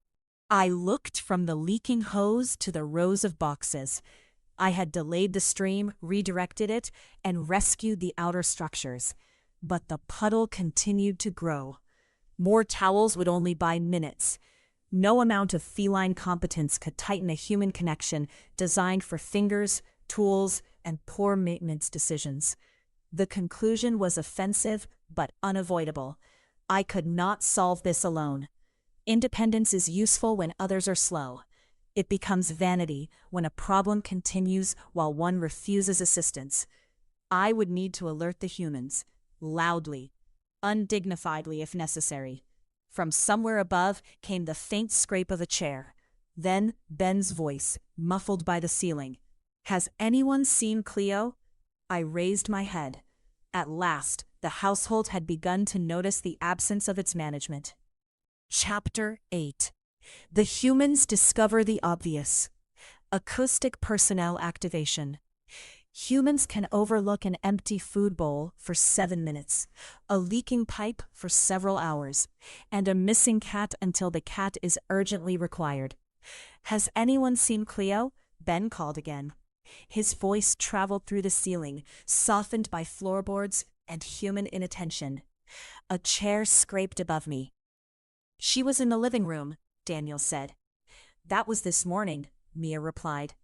I looked from the leaking hose to the rows of boxes. I had delayed the stream, redirected it, and rescued the outer structures. But the puddle continued to grow. More towels would only buy minutes. No amount of feline competence could tighten a human connection designed for fingers, tools, and poor maintenance decisions. The conclusion was offensive but unavoidable. I could not solve this alone. Independence is useful when others are slow. It becomes vanity when a problem continues while one refuses assistance. I would need to alert the humans, loudly, undignifiedly if necessary. From somewhere above came the faint scrape of a chair. Then Ben's voice, muffled by the ceiling. "Has anyone seen Cleo?" I raised my head. At last, the household had begun to notice the absence of its management. Chapter 8. The humans discover the obvious. Acoustic personnel activation. Humans can overlook an empty food bowl for 7 minutes, a leaking pipe for several hours, and a missing cat until the cat is urgently required. "Has anyone seen Cleo?" Ben called again. His voice traveled through the ceiling, softened by floorboards and human inattention. A chair scraped above me. "She was in the living room," Daniel said. "That was this morning," Mia replied.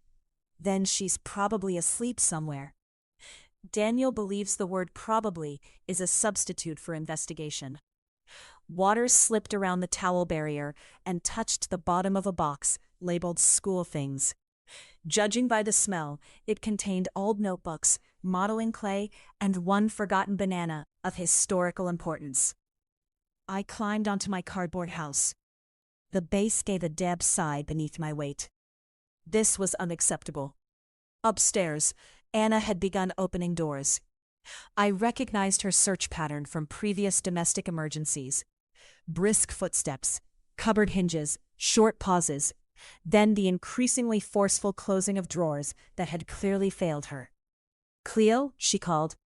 "Then she's probably asleep somewhere." Daniel believes the word probably is a substitute for investigation. Water slipped around the towel barrier and touched the bottom of a box labeled school things. Judging by the smell, it contained old notebooks, modeling clay, and one forgotten banana of historical importance. I climbed onto my cardboard house. The base gave a damp sigh beneath my weight. This was unacceptable. Upstairs, Anna had begun opening doors. I recognized her search pattern from previous domestic emergencies. Brisk footsteps, cupboard hinges, short pauses, then the increasingly forceful closing of drawers that had clearly failed her. "Cleo," she called.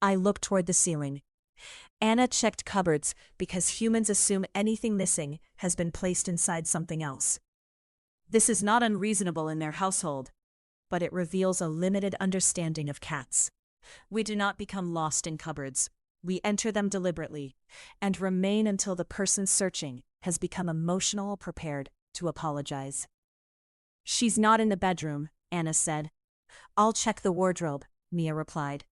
I looked toward the ceiling. Anna checked cupboards because humans assume anything missing has been placed inside something else. This is not unreasonable in their household, but it reveals a limited understanding of cats. We do not become lost in cupboards. We enter them deliberately and remain until the person searching has become emotionally prepared to apologize. "She's not in the bedroom," Anna said. "I'll check the wardrobe," Mia replied.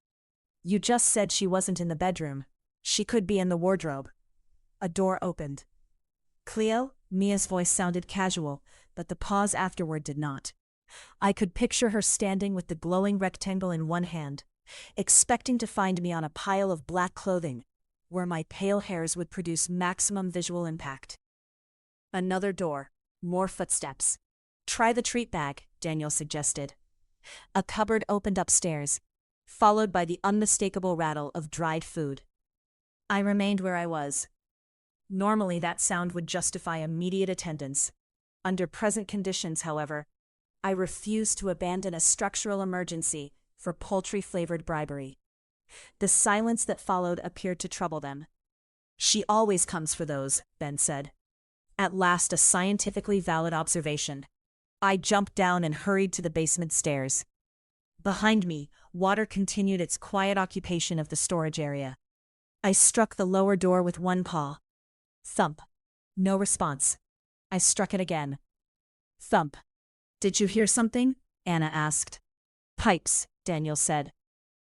"You just said she wasn't in the bedroom. She could be in the wardrobe." A door opened. "Cleo?" Mia's voice sounded casual, but the pause afterward did not. I could picture her standing with the glowing rectangle in one hand, expecting to find me on a pile of black clothing, where my pale hairs would produce maximum visual impact. Another door, more footsteps. "Try the treat bag," Daniel suggested. A cupboard opened upstairs, followed by the unmistakable rattle of dried food. I remained where I was. Normally that sound would justify immediate attendance. Under present conditions, however, I refused to abandon a structural emergency for poultry-flavored bribery. The silence that followed appeared to trouble them. "She always comes for those," Ben said. At last, a scientifically valid observation. I jumped down and hurried to the basement stairs. Behind me, water continued its quiet occupation of the storage area. I struck the lower door with one paw. Thump. No response. I struck it again. Thump. "Did you hear something?" Anna asked. "Pipes," Daniel said.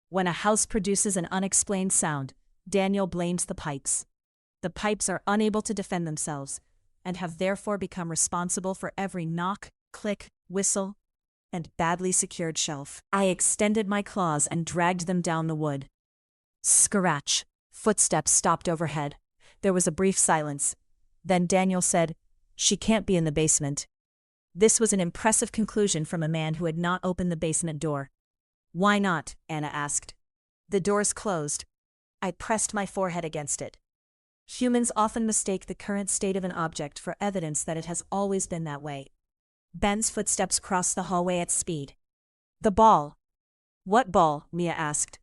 When a house produces an unexplained sound, Daniel blames the pipes. The pipes are unable to defend themselves, and have therefore become responsible for every knock, click, whistle, and badly secured shelf. I extended my claws and dragged them down the wood. Scratch. Footsteps stopped overhead. There was a brief silence. Then Daniel said, "She can't be in the basement." This was an impressive conclusion from a man who had not opened the basement door. "Why not?" Anna asked. "The door's closed." I pressed my forehead against it. Humans often mistake the current state of an object for evidence that it has always been that way. Ben's footsteps crossed the hallway at speed. "The ball." "What ball?" Mia asked.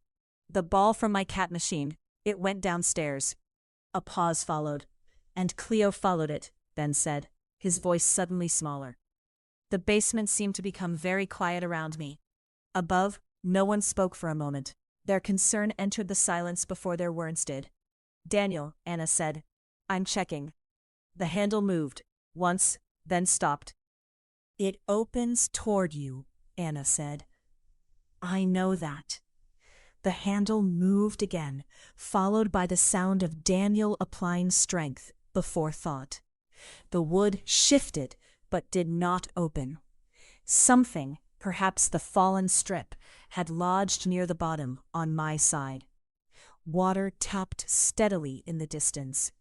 "The ball from my cat machine. It went downstairs." A pause followed. "And Cleo followed it," Ben said, his voice suddenly smaller. The basement seemed to become very quiet around me. Above, no one spoke for a moment. Their concern entered the silence before their words did. "Daniel," Anna said, "I'm checking." The handle moved, once, then stopped. "It opens toward you," Anna said. "I know that." The handle moved again, followed by the sound of Daniel applying strength before thought. The wood shifted, but did not open. Something, perhaps the fallen strip, had lodged near the bottom on my side. Water tapped steadily in the distance.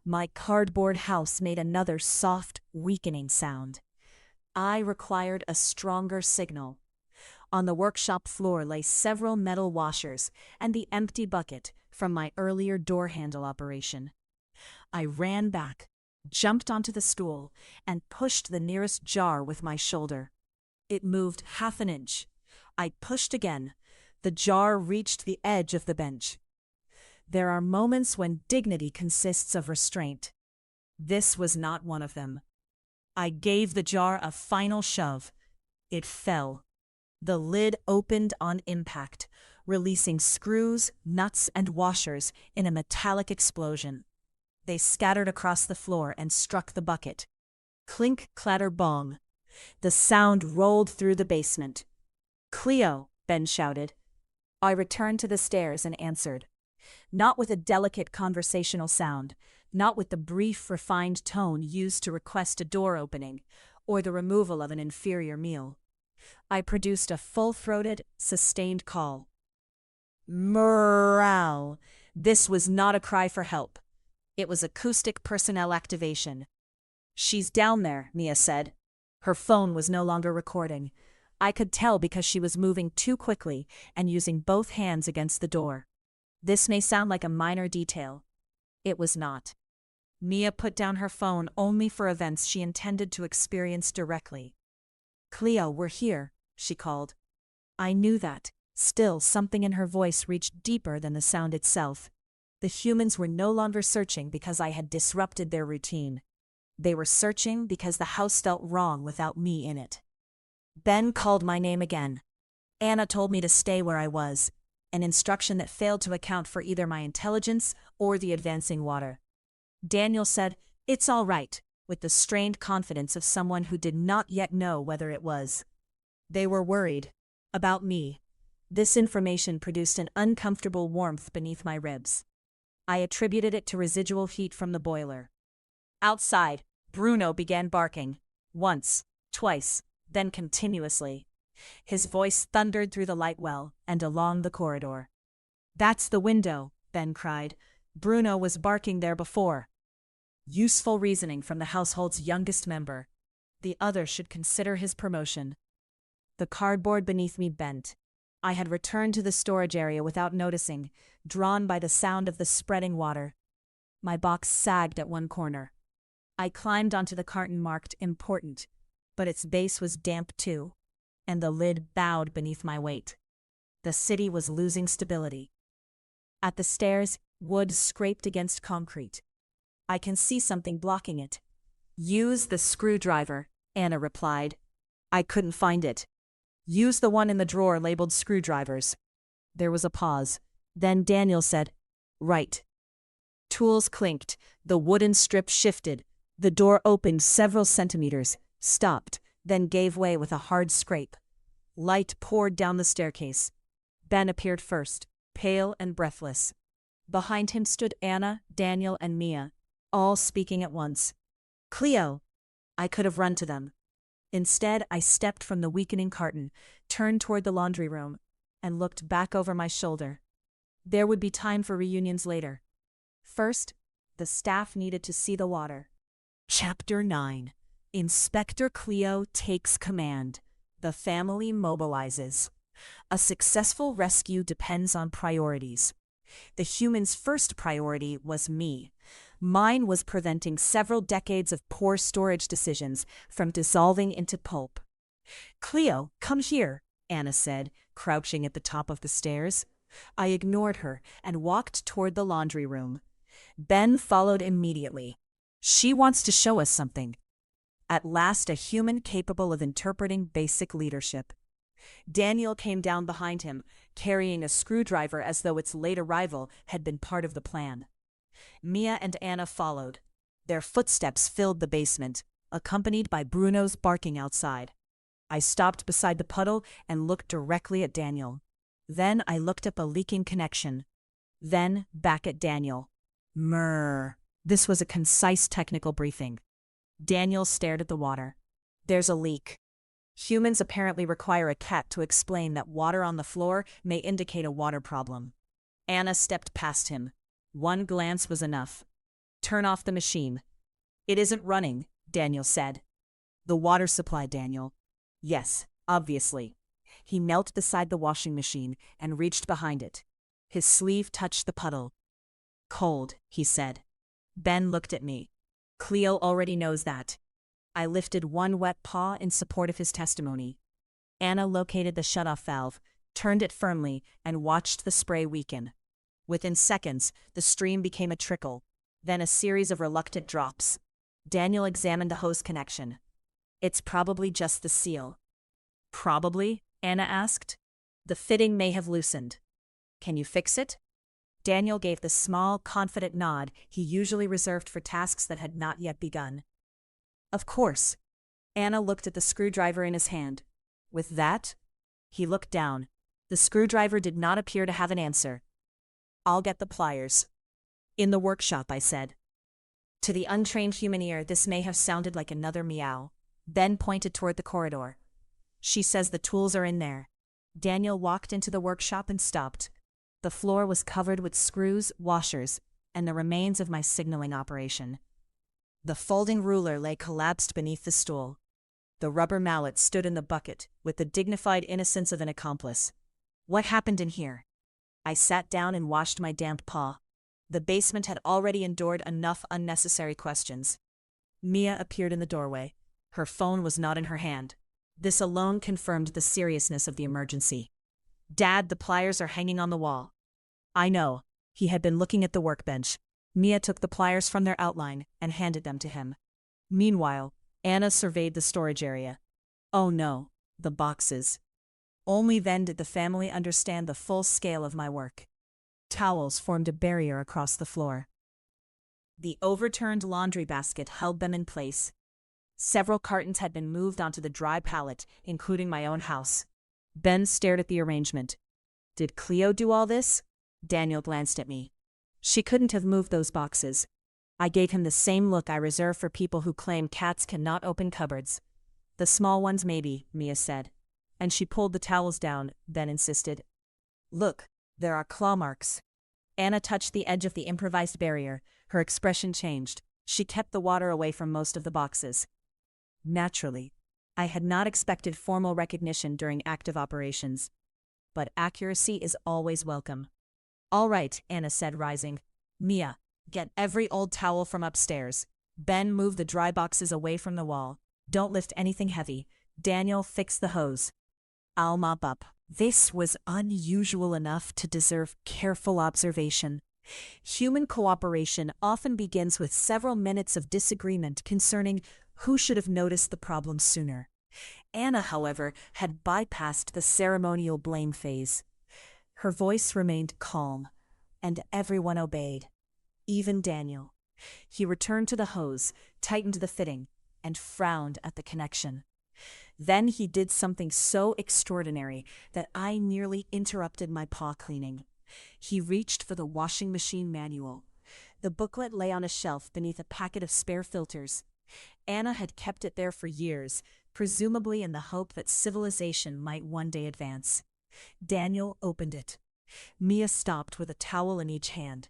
My cardboard house made another soft, weakening sound. I required a stronger signal. On the workshop floor lay several metal washers and the empty bucket from my earlier door handle operation. I ran back, jumped onto the stool, and pushed the nearest jar with my shoulder. It moved half an inch. I pushed again. The jar reached the edge of the bench. There are moments when dignity consists of restraint. This was not one of them. I gave the jar a final shove. It fell. The lid opened on impact, releasing screws, nuts, and washers in a metallic explosion. They scattered across the floor and struck the bucket. Clink, clatter, bong. The sound rolled through the basement. "Cleo," Ben shouted. I returned to the stairs and answered. Not with a delicate conversational sound, not with the brief, refined tone used to request a door opening or the removal of an inferior meal. I produced a full-throated, sustained call. Meow. This was not a cry for help. It was acoustic personnel activation. "She's down there," Mia said. Her phone was no longer recording. I could tell because she was moving too quickly and using both hands against the door. This may sound like a minor detail. It was not. Mia put down her phone only for events she intended to experience directly. "Cleo, we're here," she called. I knew that. Still, something in her voice reached deeper than the sound itself. The humans were no longer searching because I had disrupted their routine. They were searching because the house felt wrong without me in it. Ben called my name again. Anna told me to stay where I was, an instruction that failed to account for either my intelligence or the advancing water. Daniel said, "It's all right," with the strained confidence of someone who did not yet know whether it was. They were worried. About me. This information produced an uncomfortable warmth beneath my ribs. I attributed it to residual heat from the boiler. Outside, Bruno began barking. Once, twice, then continuously. His voice thundered through the light well and along the corridor. "That's the window," Ben cried. "Bruno was barking there before." Useful reasoning from the household's youngest member. The other should consider his promotion. The cardboard beneath me bent. I had returned to the storage area without noticing, drawn by the sound of the spreading water. My box sagged at one corner. I climbed onto the carton marked "Important," but its base was damp too, and the lid bowed beneath my weight. The city was losing stability. At the stairs, wood scraped against concrete. "I can see something blocking it." "Use the screwdriver," Anna replied. I couldn't find it. "Use the one in the drawer labeled screwdrivers." There was a pause. Then Daniel said, "Right." Tools clinked. The wooden strip shifted. The door opened several centimeters, stopped, then gave way with a hard scrape. Light poured down the staircase. Ben appeared first, pale and breathless. Behind him stood Anna, Daniel, and Mia, all speaking at once. "Cleo!" I could have run to them. Instead, I stepped from the weakening carton, turned toward the laundry room, and looked back over my shoulder. There would be time for reunions later. First, the staff needed to see the water. Chapter 9. Inspector Cleo takes command. The family mobilizes. A successful rescue depends on priorities. The human's first priority was me. Mine was preventing several decades of poor storage decisions from dissolving into pulp. "Cleo, come here," Anna said, crouching at the top of the stairs. I ignored her and walked toward the laundry room. Ben followed immediately. "She wants to show us something." At last, a human capable of interpreting basic leadership. Daniel came down behind him, carrying a screwdriver as though its late arrival had been part of the plan. Mia and Anna followed. Their footsteps filled the basement, accompanied by Bruno's barking outside. I stopped beside the puddle and looked directly at Daniel. Then I looked up a leaking connection. Then back at Daniel. Mrrr. This was a concise technical briefing. Daniel stared at the water. "There's a leak." Humans apparently require a cat to explain that water on the floor may indicate a water problem. Anna stepped past him. One glance was enough. "Turn off the machine." "It isn't running," Daniel said. "The water supply, Daniel." "Yes, obviously." He knelt beside the washing machine and reached behind it. His sleeve touched the puddle. "Cold," he said. Ben looked at me. "Cleo already knows that." I lifted one wet paw in support of his testimony. Anna located the shutoff valve, turned it firmly, and watched the spray weaken. Within seconds, the stream became a trickle, then a series of reluctant drops. Daniel examined the hose connection. "It's probably just the seal." "Probably?" Anna asked. The fitting may have loosened. Can you fix it? Daniel gave the small, confident nod he usually reserved for tasks that had not yet begun. Of course. Anna looked at the screwdriver in his hand. With that, he looked down. The screwdriver did not appear to have an answer. I'll get the pliers. In the workshop, I said. To the untrained human ear, this may have sounded like another meow. Ben pointed toward the corridor. She says the tools are in there. Daniel walked into the workshop and stopped. The floor was covered with screws, washers, and the remains of my signaling operation. The folding ruler lay collapsed beneath the stool. The rubber mallet stood in the bucket with the dignified innocence of an accomplice. What happened in here? I sat down and washed my damp paw. The basement had already endured enough unnecessary questions. Mia appeared in the doorway. Her phone was not in her hand. This alone confirmed the seriousness of the emergency. Dad, the pliers are hanging on the wall. I know. He had been looking at the workbench. Mia took the pliers from their outline and handed them to him. Meanwhile, Anna surveyed the storage area. Oh no, the boxes. Only then did the family understand the full scale of my work. Towels formed a barrier across the floor. The overturned laundry basket held them in place. Several cartons had been moved onto the dry pallet, including my own house. Ben stared at the arrangement. Did Cleo do all this? Daniel glanced at me. She couldn't have moved those boxes. I gave him the same look I reserve for people who claim cats cannot open cupboards. The small ones maybe, Mia said. And she pulled the towels down, then insisted. Look, there are claw marks. Anna touched the edge of the improvised barrier. Her expression changed. She kept the water away from most of the boxes. Naturally, I had not expected formal recognition during active operations. But accuracy is always welcome. All right, Anna said, rising. Mia, get every old towel from upstairs. Ben, move the dry boxes away from the wall. Don't lift anything heavy. Daniel, fix the hose. I'll mop up. This was unusual enough to deserve careful observation. Human cooperation often begins with several minutes of disagreement concerning who should have noticed the problem sooner. Anna, however, had bypassed the ceremonial blame phase. Her voice remained calm, and everyone obeyed, even Daniel. He returned to the hose, tightened the fitting, and frowned at the connection. Then he did something so extraordinary that I nearly interrupted my paw cleaning. He reached for the washing machine manual. The booklet lay on a shelf beneath a packet of spare filters. Anna had kept it there for years, presumably in the hope that civilization might one day advance. Daniel opened it. Mia stopped with a towel in each hand.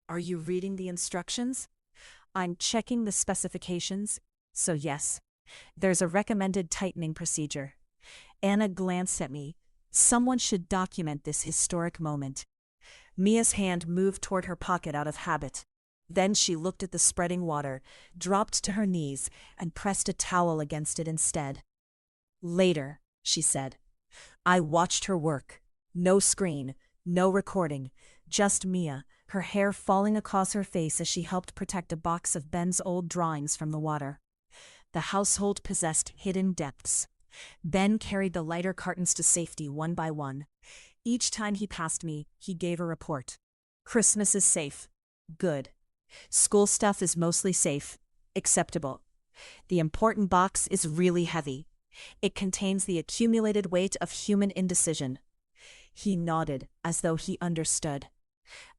Are you reading the instructions? I'm checking the specifications, so yes. There's a recommended tightening procedure. Anna glanced at me. Someone should document this historic moment. Mia's hand moved toward her pocket out of habit. Then she looked at the spreading water, dropped to her knees, and pressed a towel against it instead. Later, she said. I watched her work. No screen, no recording, just Mia, her hair falling across her face as she helped protect a box of Ben's old drawings from the water. The household possessed hidden depths. Ben carried the lighter cartons to safety one by one. Each time he passed me, he gave a report. Christmas is safe. Good. School stuff is mostly safe. Acceptable. The important box is really heavy. It contains the accumulated weight of human indecision. He nodded, as though he understood.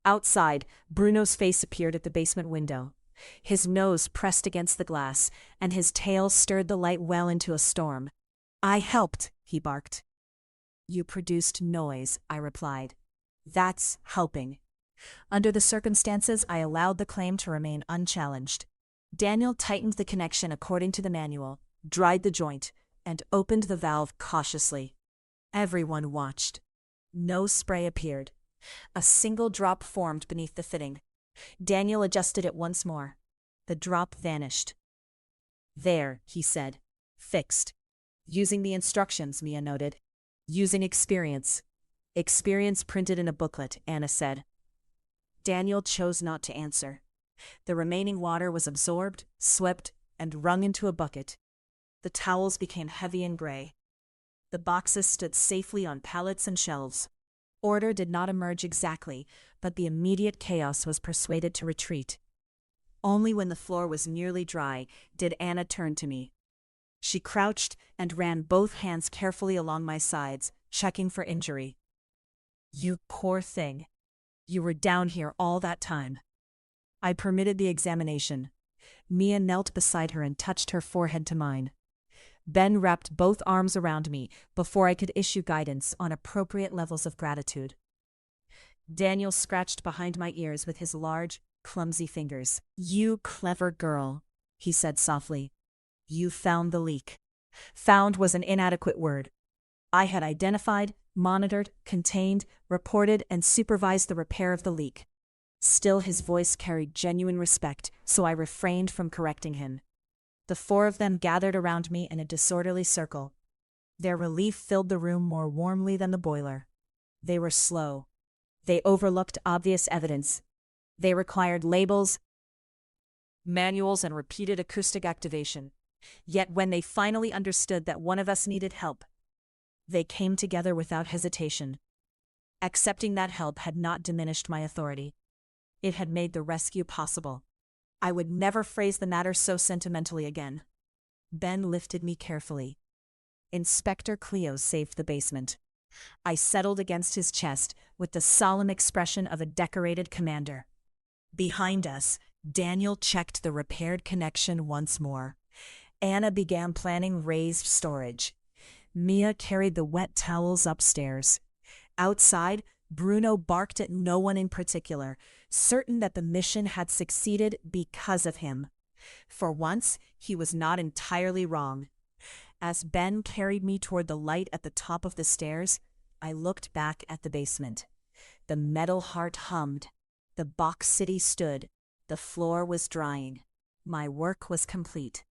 Outside, Bruno's face appeared at the basement window. His nose pressed against the glass, and his tail stirred the light well into a storm. I helped, he barked. You produced noise, I replied. That's helping. Under the circumstances, I allowed the claim to remain unchallenged. Daniel tightened the connection according to the manual, dried the joint, and opened the valve cautiously. Everyone watched. No spray appeared. A single drop formed beneath the fitting. Daniel adjusted it once more. The drop vanished. There, he said. Fixed. Using the instructions, Mia noted. Using experience. Experience printed in a booklet, Anna said. Daniel chose not to answer. The remaining water was absorbed, swept, and wrung into a bucket. The towels became heavy and gray. The boxes stood safely on pallets and shelves. Order did not emerge exactly, but the immediate chaos was persuaded to retreat. Only when the floor was nearly dry did Anna turn to me. She crouched and ran both hands carefully along my sides, checking for injury. "You poor thing. You were down here all that time." I permitted the examination. Mia knelt beside her and touched her forehead to mine. Ben wrapped both arms around me before I could issue guidance on appropriate levels of gratitude. Daniel scratched behind my ears with his large, clumsy fingers. "You clever girl," he said softly. "You found the leak." Found was an inadequate word. I had identified, monitored, contained, reported, and supervised the repair of the leak. Still, his voice carried genuine respect, so I refrained from correcting him. The four of them gathered around me in a disorderly circle. Their relief filled the room more warmly than the boiler. They were slow. They overlooked obvious evidence. They required labels, manuals, and repeated acoustic activation. Yet when they finally understood that one of us needed help, they came together without hesitation. Accepting that help had not diminished my authority. It had made the rescue possible. I would never phrase the matter so sentimentally again. Ben lifted me carefully. Inspector Cleo saved the basement. I settled against his chest with the solemn expression of a decorated commander. Behind us, Daniel checked the repaired connection once more. Anna began planning raised storage. Mia carried the wet towels upstairs. Outside, Bruno barked at no one in particular, certain that the mission had succeeded because of him. For once, he was not entirely wrong. As Ben carried me toward the light at the top of the stairs, I looked back at the basement. The metal heart hummed. The box city stood. The floor was drying. My work was complete.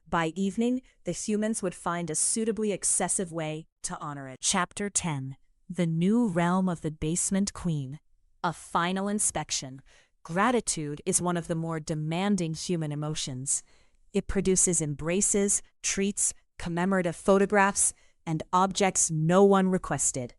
By evening, the humans would find a suitably excessive way to honor it. Chapter 10. The New Realm of the Basement Queen. A final inspection. Gratitude is one of the more demanding human emotions. It produces embraces, treats, commemorative photographs, and objects no one requested.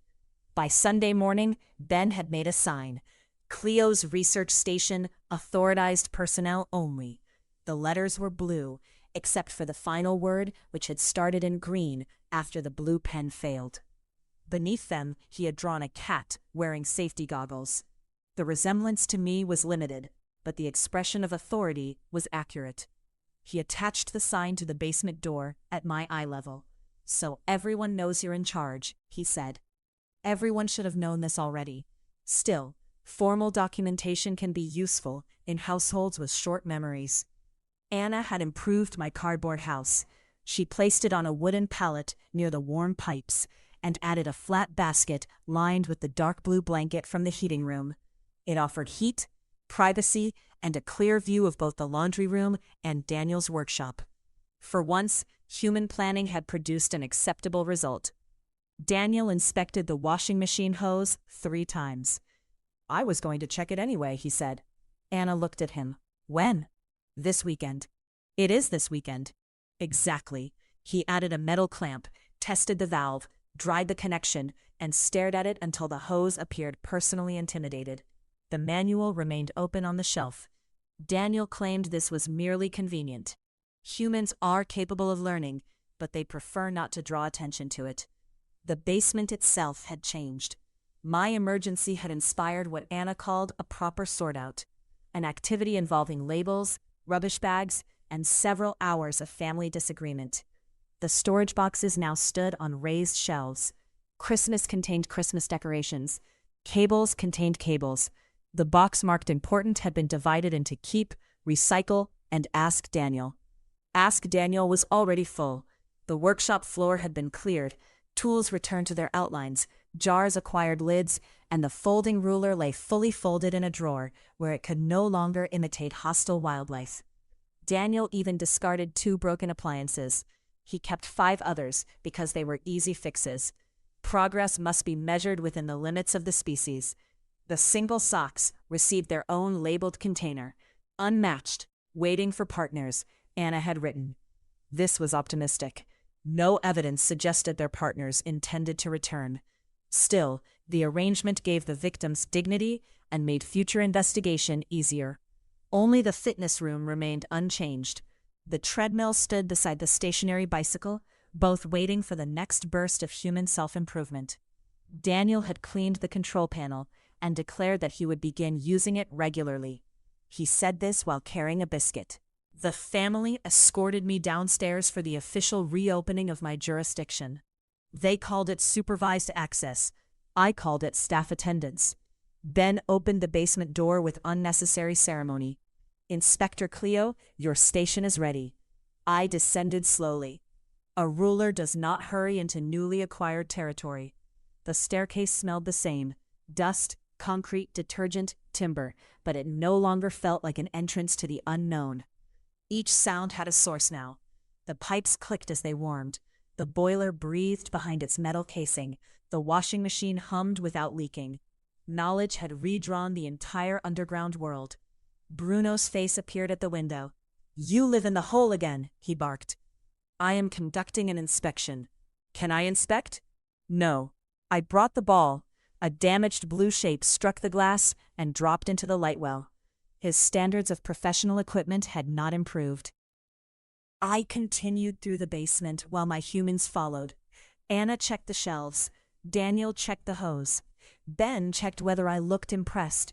By Sunday morning, Ben had made a sign. Cleo's research station, authorized personnel only. The letters were blue, except for the final word, which had started in green after the blue pen failed. Beneath them, he had drawn a cat wearing safety goggles. The resemblance to me was limited, but the expression of authority was accurate. He attached the sign to the basement door at my eye level. "So everyone knows you're in charge," he said. Everyone should have known this already. Still, formal documentation can be useful in households with short memories. Anna had improved my cardboard house. She placed it on a wooden pallet near the warm pipes and added a flat basket lined with the dark blue blanket from the heating room. It offered heat, privacy, and a clear view of both the laundry room and Daniel's workshop. For once, human planning had produced an acceptable result. Daniel inspected the washing machine hose 3 times. "I was going to check it anyway," he said. Anna looked at him. "When?" "This weekend." "It is this weekend." "Exactly." He added a metal clamp, tested the valve, dried the connection, and stared at it until the hose appeared personally intimidated. The manual remained open on the shelf. Daniel claimed this was merely convenient. Humans are capable of learning, but they prefer not to draw attention to it. The basement itself had changed. My emergency had inspired what Anna called a proper sort-out, an activity involving labels, rubbish bags, and several hours of family disagreement. The storage boxes now stood on raised shelves. Christmas contained Christmas decorations. Cables contained cables. The box marked important had been divided into Keep, Recycle, and Ask Daniel. Ask Daniel was already full. The workshop floor had been cleared. Tools returned to their outlines. Jars acquired lids, and the folding ruler lay fully folded in a drawer where it could no longer imitate hostile wildlife. Daniel even discarded 2 broken appliances. He kept 5 others because they were easy fixes. Progress must be measured within the limits of the species. The single socks received their own labeled container. Unmatched, waiting for partners, Anna had written. This was optimistic. No evidence suggested their partners intended to return. Still, the arrangement gave the victims dignity and made future investigation easier. Only the fitness room remained unchanged. The treadmill stood beside the stationary bicycle, both waiting for the next burst of human self-improvement. Daniel had cleaned the control panel and declared that he would begin using it regularly. He said this while carrying a biscuit. The family escorted me downstairs for the official reopening of my jurisdiction. They called it supervised access. I called it staff attendance. Ben opened the basement door with unnecessary ceremony. "Inspector Cleo, your station is ready." I descended slowly. A ruler does not hurry into newly acquired territory. The staircase smelled the same: dust, concrete, detergent, timber, but it no longer felt like an entrance to the unknown. Each sound had a source now. The pipes clicked as they warmed. The boiler breathed behind its metal casing. The washing machine hummed without leaking. Knowledge had redrawn the entire underground world. Bruno's face appeared at the window. "You live in the hole again," he barked. "I am conducting an inspection." "Can I inspect?" "No." I brought the ball. A damaged blue shape struck the glass and dropped into the light well. His standards of professional equipment had not improved. I continued through the basement while my humans followed. Anna checked the shelves. Daniel checked the hose. Ben checked whether I looked impressed.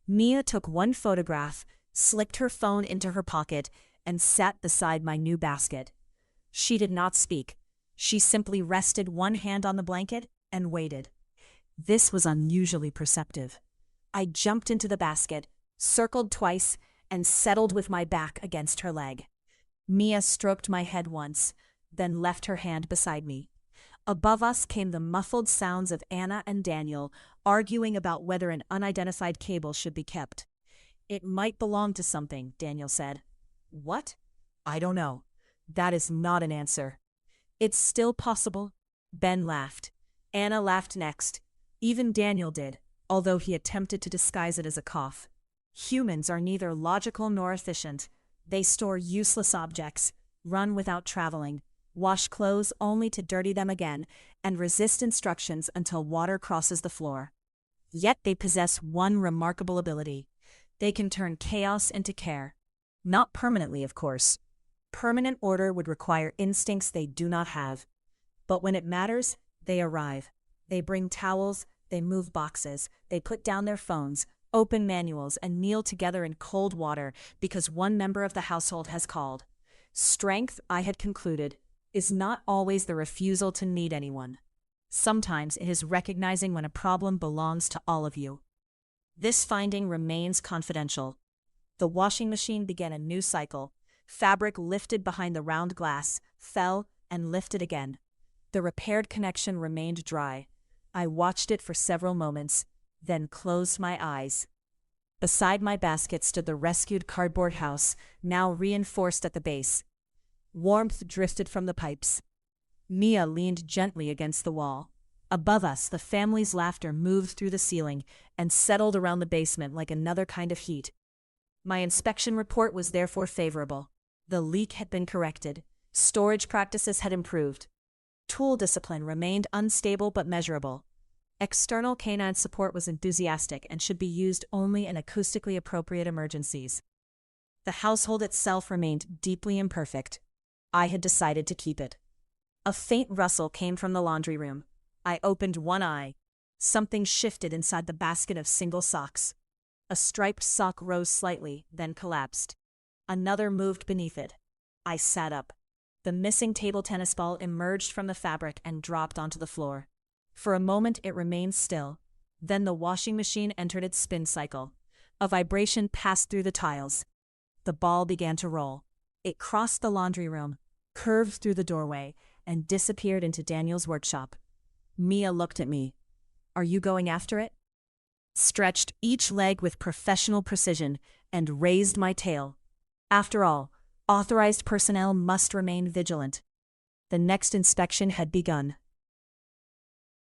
Mia took one photograph, slipped her phone into her pocket, and sat beside my new basket. She did not speak. She simply rested one hand on the blanket and waited. This was unusually perceptive. I jumped into the basket, circled twice, and settled with my back against her leg. Mia stroked my head once, then left her hand beside me. Above us came the muffled sounds of Anna and Daniel arguing about whether an unidentified cable should be kept. "It might belong to something," Daniel said. "What?" "I don't know." "That is not an answer." "It's still possible." Ben laughed. Anna laughed next. Even Daniel did, although he attempted to disguise it as a cough. Humans are neither logical nor efficient. They store useless objects, run without traveling, wash clothes only to dirty them again, and resist instructions until water crosses the floor. Yet they possess one remarkable ability. They can turn chaos into care. Not permanently, of course. Permanent order would require instincts they do not have. But when it matters, they arrive. They bring towels, they move boxes, they put down their phones, open manuals, and kneel together in cold water because one member of the household has called. Strength, I had concluded, is not always the refusal to need anyone. Sometimes it is recognizing when a problem belongs to all of you. This finding remains confidential. The washing machine began a new cycle. Fabric lifted behind the round glass, fell, and lifted again. The repaired connection remained dry. I watched it for several moments, then closed my eyes. Beside my basket stood the rescued cardboard house, now reinforced at the base. Warmth drifted from the pipes. Mia leaned gently against the wall. Above us, the family's laughter moved through the ceiling and settled around the basement like another kind of heat. My inspection report was therefore favorable. The leak had been corrected. Storage practices had improved. Tool discipline remained unstable but measurable. External canine support was enthusiastic and should be used only in acoustically appropriate emergencies. The household itself remained deeply imperfect. I had decided to keep it. A faint rustle came from the laundry room. I opened one eye. Something shifted inside the basket of single socks. A striped sock rose slightly, then collapsed. Another moved beneath it. I sat up. The missing table tennis ball emerged from the fabric and dropped onto the floor. For a moment it remained still. Then the washing machine entered its spin cycle. A vibration passed through the tiles. The ball began to roll. It crossed the laundry room, curved through the doorway, and disappeared into Daniel's workshop. Mia looked at me. "Are you going after it?" Stretched each leg with professional precision and raised my tail. After all, authorized personnel must remain vigilant. The next inspection had begun.